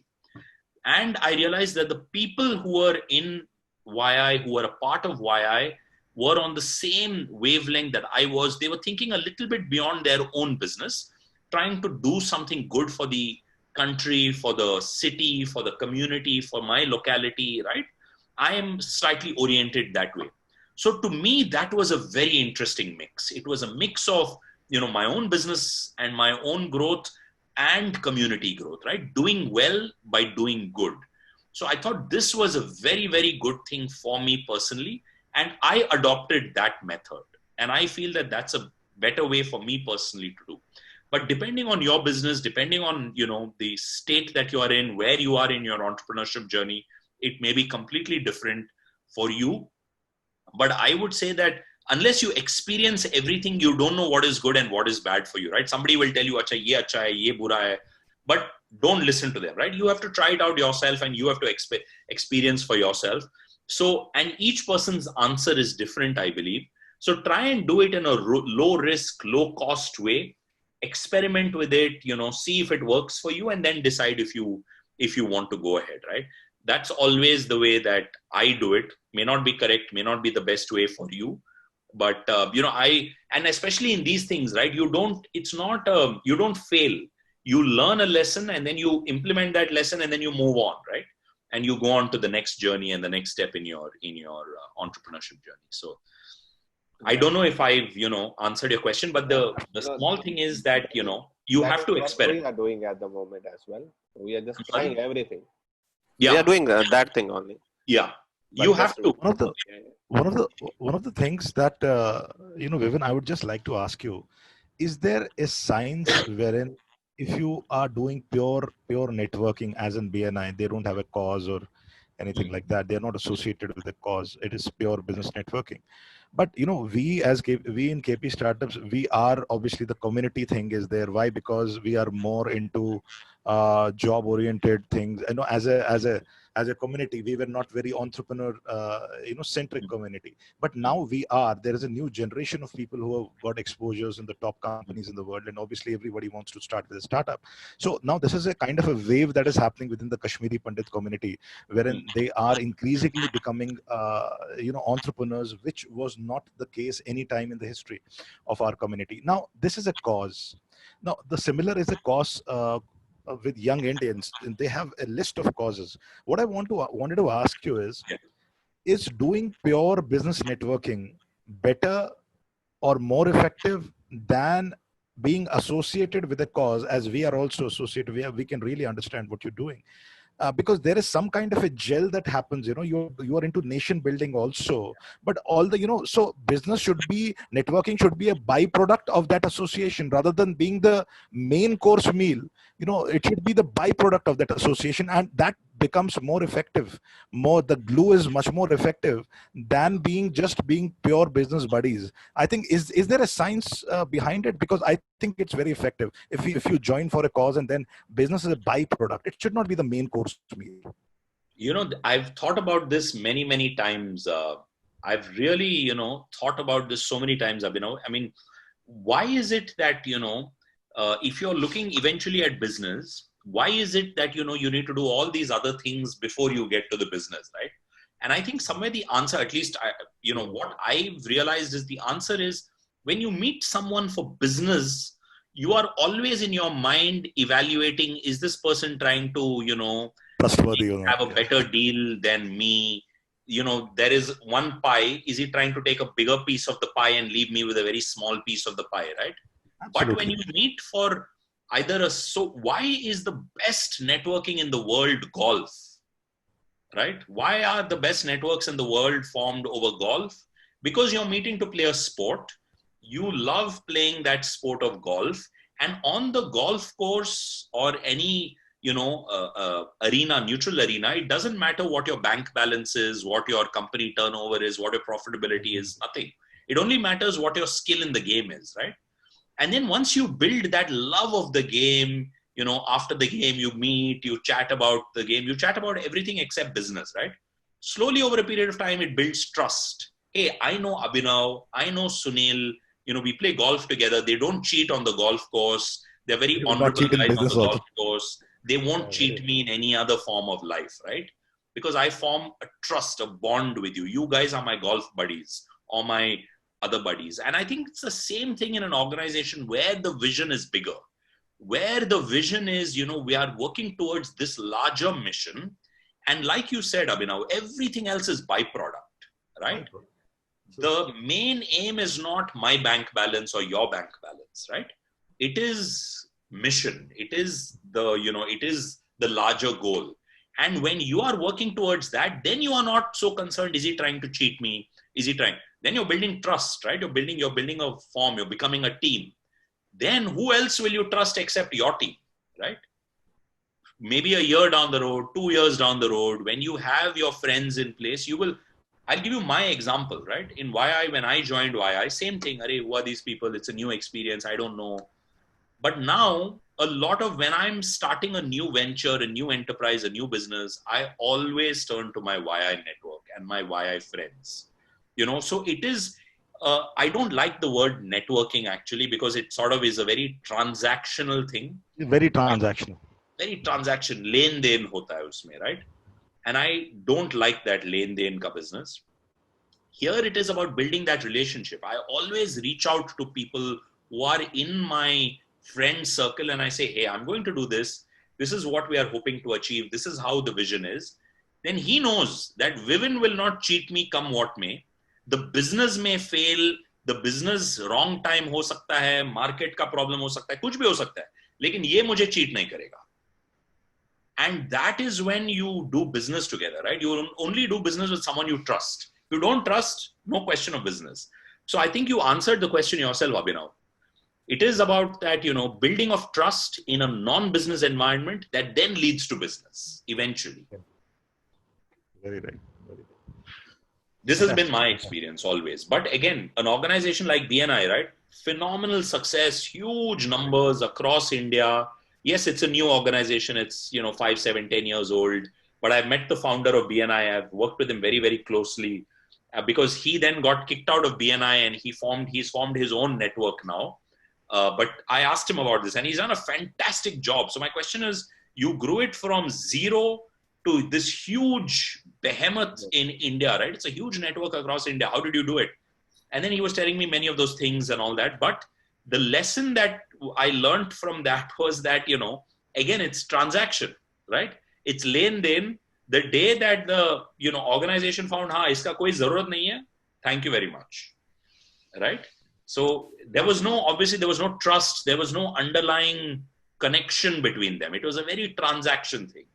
And I realized that the people who were in YI, who were a part of YI, were on the same wavelength that I was. They were thinking a little bit beyond their own business, trying to do something good for the country, for the city, for the community, for my locality, right? I am slightly oriented that way. So to me, that was a very interesting mix. It was a mix of, my own business and my own growth and community growth, right? Doing well by doing good. So I thought this was a very, very good thing for me personally. And I adopted that method. And I feel that that's a better way for me personally to do. But depending on your business, depending on, the state that you are in, where you are in your entrepreneurship journey, it may be completely different for you. But I would say that unless you experience everything, you don't know what is good and what is bad for you, right? Somebody will tell you, acha hai, ye bura hai, but don't listen to them, right? You have to try it out yourself, and you have to experience for yourself. So, and each person's answer is different, I believe. So try and do it in a low risk, low cost way. Experiment with it, see if it works for you, and then decide if you want to go ahead, right? That's always the way that I do it. May not be correct, may not be the best way for you, but and especially in these things, right? You don't fail. You learn a lesson, and then you implement that lesson, and then you move on, right? And you go on to the next journey and the next step in your entrepreneurship journey. So I don't know if I've, answered your question, but the small thing is that, you have to experiment. We are doing at the moment as well. We are just trying everything. Yeah. We are doing that thing only. Yeah. But You have to. one of the things that Vivin, I would just like to ask you: is there a science wherein if you are doing pure networking, as in BNI, they don't have a cause or anything like that. They are not associated with a cause. It is pure business networking. But we in KP startups, we are obviously, the community thing is there. Why? Because we are more into job oriented things. As a community, we were not very entrepreneur centric community. But now we are. There is a new generation of people who have got exposures in the top companies in the world, and obviously everybody wants to start with a startup. So now this is a kind of a wave that is happening within the Kashmiri Pandit community, wherein they are increasingly becoming entrepreneurs, which was not the case any time in the history of our community. Now this is a cause. Now the similar is a cause with young Indians, and they have a list of causes. What I wanted to ask you is doing pure business networking better or more effective than being associated with a cause, as we are also associated? We can really understand what you're doing. Because there is some kind of a gel that happens. You are into nation building also, but all the so business should be, networking should be a byproduct of that association rather than being the main course meal. It should be the byproduct of that association, and that becomes more effective. The glue is much more effective than being pure business buddies. I think, is there a science behind it? Because I think it's very effective if you join for a cause, and then business is a byproduct. It should not be the main course meal. I've thought about this many, many times. I've really, thought about this so many times, Abhinav. I mean, why is it that, if you're looking eventually at business, why is it that, you need to do all these other things before you get to the business, right? And I think somewhere the answer, at least, what I've realized is the answer is, when you meet someone for business, you are always in your mind evaluating, is this person trying to, trustworthy have a better deal than me? There is one pie. Is he trying to take a bigger piece of the pie and leave me with a very small piece of the pie, right? Absolutely. But when you meet for why is the best networking in the world golf, right? Why are the best networks in the world formed over golf? Because you're meeting to play a sport. You love playing that sport of golf, and on the golf course or any arena, neutral arena, it doesn't matter what your bank balance is, what your company turnover is, what your profitability is, nothing. It only matters what your skill in the game is, right? And then once you build that love of the game, after the game you meet, you chat about the game, you chat about everything except business, right? Slowly over a period of time, it builds trust. Hey, I know Abhinav, I know Sunil, we play golf together. They don't cheat on the golf course. They're very honorable guys on the golf course. They won't cheat me in any other form of life, right? Because I form a trust, a bond with you. You guys are my golf buddies or my other buddies. And I think it's the same thing in an organization where the vision is bigger, where the vision is, we are working towards this larger mission. And like you said, Abhinav, everything else is byproduct, right? The main aim is not my bank balance or your bank balance, right? It is mission. It is the larger goal. And when you are working towards that, then you are not so concerned, is he trying to cheat me? Is he trying? Then you're building trust, right? You're building a form, you're becoming a team. Then who else will you trust except your team, right? Maybe a year down the road, 2 years down the road, when you have your friends in place, I'll give you my example, right? In YI, when I joined YI, same thing. Who are these people? It's a new experience. I don't know. But now, when I'm starting a new venture, a new enterprise, a new business, I always turn to my YI network and my YI friends. So it is, I don't like the word networking actually, because it sort of is a very transactional thing. Very transactional. Very transaction, leen den hota hai usme, right? And I don't like that leen den ka business. Here it is about building that relationship. I always reach out to people who are in my friend circle and I say, hey, I'm going to do this. This is what we are hoping to achieve. This is how the vision is. Then he knows that Vivin will not cheat me come what may. The business may fail. The business wrong time ho sakta hai. Market ka problem ho sakta hai. Kuch bhi ho sakta hai. Lekin ye mujhe cheat nahi karega. And that is when you do business together, right? You only do business with someone you trust. If you don't trust, no question of business. So I think you answered the question yourself, Abhinav. It is about that, building of trust in a non-business environment that then leads to business eventually. Very right. Very right. This has been my experience always. But again, an organization like BNI, right? Phenomenal success, huge numbers across India. Yes, it's a new organization. It's, 5, 7, 10 years old. But I've met the founder of BNI. I've worked with him very, very closely because he then got kicked out of BNI and he's formed his own network now. But I asked him about this and he's done a fantastic job. So my question is, you grew it from zero to this huge behemoth in India, right? It's a huge network across India. How did you do it? And then he was telling me many of those things and all that. But the lesson that I learned from that was that, again, it's transaction, right? It's len den. The day that the, organization found, iska koi zarurat nahi hai, thank you very much, right? So there was no trust. There was no underlying connection between them. It was a very transaction thing.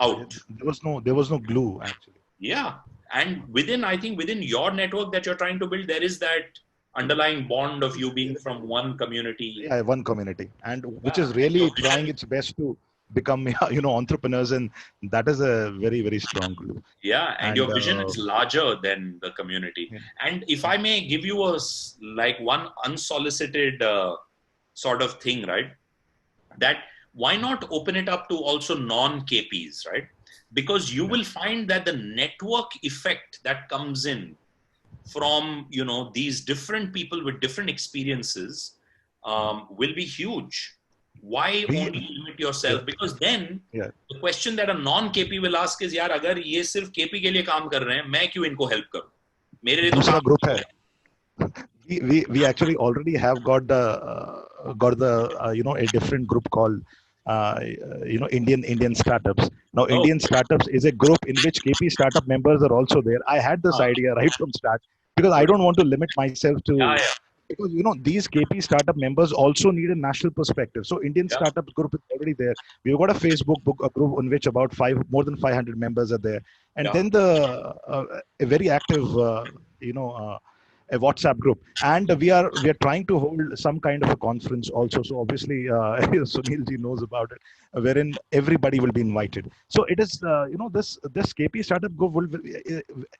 Out. There was no glue actually. Yeah. And I think within your network that you're trying to build, there is that underlying bond of you being from one community. Yeah, one community. And which is really trying its best to become, entrepreneurs. And that is a very, very strong glue. Yeah. And your vision is larger than the community. Yeah. And if I may give you one unsolicited sort of thing, right? That why not open it up to also non-KPs, right? Because you will find that the network effect that comes in from, these different people with different experiences will be huge. Why only limit yourself? Because then the question that a non-KP will ask is, yaar, agar ye sirf KP ke liye kaam kar rahe hain, main kyun inko help karu? Mere liye to दूसरा group hai. We actually already have got a different group called Indian startups. Now, Indian startups is a group in which KP startup members are also there. I had this idea right from start because I don't want to limit myself to, because, these KP startup members also need a national perspective. So Indian startup group is already there. We've got a Facebook group in which about more than 500 members are there. And then a very active, a WhatsApp group, and we are trying to hold some kind of a conference also. So obviously, Sunil ji knows about it, wherein everybody will be invited. So it is, this KP startup group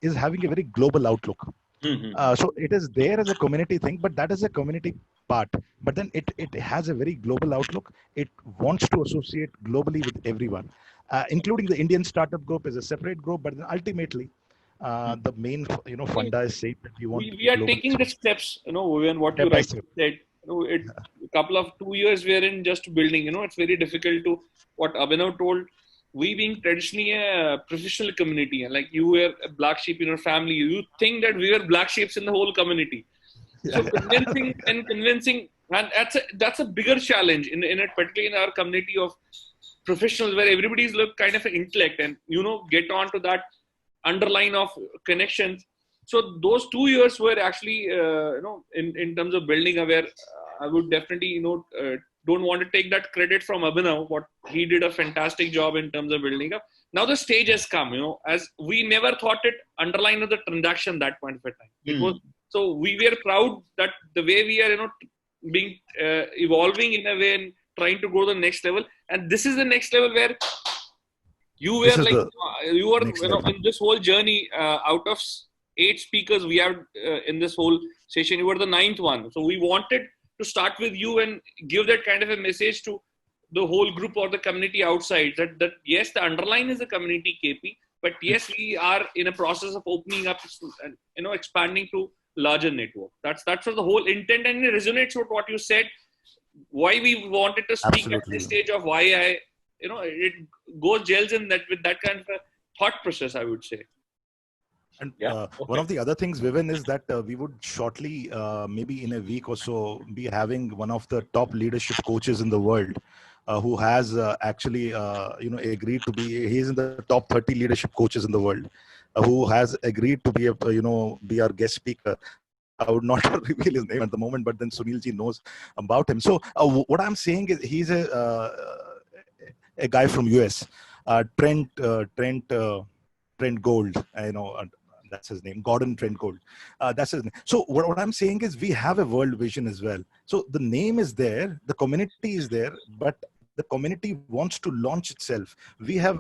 is having a very global outlook. Mm-hmm. So it is there as a community thing, but that is a community part. But then it has a very global outlook. It wants to associate globally with everyone, including the Indian startup group is a separate group. But then ultimately, the main, funda is safe that we are taking the steps, Vivin, what you rightly said. A couple of 2 years we are in just building. It's very difficult to what Abhinav told. We being traditionally a professional community, and like you were a black sheep in your family, you think that we were black sheeps in the whole community. So convincing, and that's a bigger challenge in it, particularly in our community of professionals where everybody's look kind of an intellect and get on to that underline of connections. So those 2 years were actually in terms of building aware. I would definitely don't want to take that credit from Abhinav. What he did a fantastic job in terms of building up. Now the stage has come, as we never thought it underline of the transaction that point of time. It was, so we were proud that the way we are, being evolving in a way and trying to go to the next level. And this is the next level where you were in this whole journey, out of 8 speakers we have in this whole session, you were the 9th one. So we wanted to start with you and give that kind of a message to the whole group or the community outside that yes, the underline is a community KP, but yes, we are in a process of opening up and expanding to larger network. That's what the whole intent, and it resonates with what you said. Why we wanted to speak at this stage of why it goes gels in that with that kind of a thought process, I would say. And one of the other things, Vivin, is that we would shortly, maybe in a week or so, be having one of the top leadership coaches in the world, who has actually, agreed to be. He's in the top 30 leadership coaches in the world, who has agreed to be be our guest speaker. I would not reveal his name at the moment, but then Sunil ji knows about him. So what I'm saying is, he's a guy from US, Trent Gold. That's his name, Gordon Trencold. That's his name. So what I'm saying is we have a world vision as well. So the name is there, the community is there, but the community wants to launch itself. We are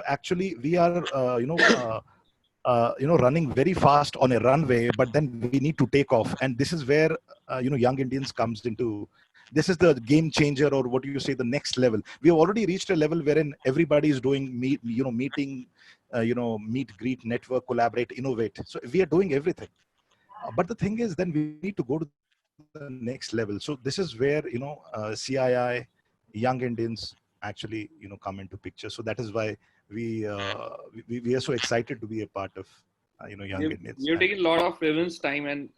running very fast on a runway, but then we need to take off. And this is where, Young Indians comes into, this is the game changer, or what you say, the next level. We have already reached a level wherein everybody is doing meeting, meet, greet, network, collaborate, innovate. So we are doing everything. But the thing is, then we need to go to the next level. So this is where, CII, Young Indians actually, come into picture. So that is why we are so excited to be a part of, Young Indians. You're taking a lot of Vivin's time, and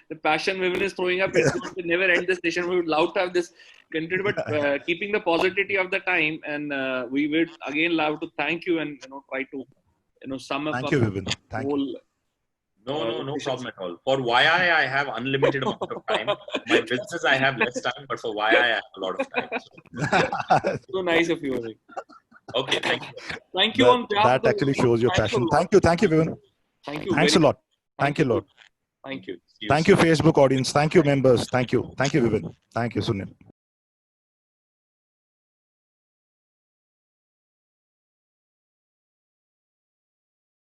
the passion Vivin is throwing up, it's going to never end the session. We would love to have this continue, but keeping the positivity of the time, and we would again love to thank you and try to sum up. Thank you, Vivin. Thank you. No problem at all. For YI, I have unlimited amount of time. My business, I have less time, but for YI, I have a lot of time. So nice of you, Vivin. Okay, thank you. Thank you on behalf that actually shows your passion. Thank you, Vivin. Thank you. Thanks a lot. Thank you, Lord. Thank you. Thank you, Facebook audience. Thank you, members. Thank you, Vivin. Thank you, Sunil.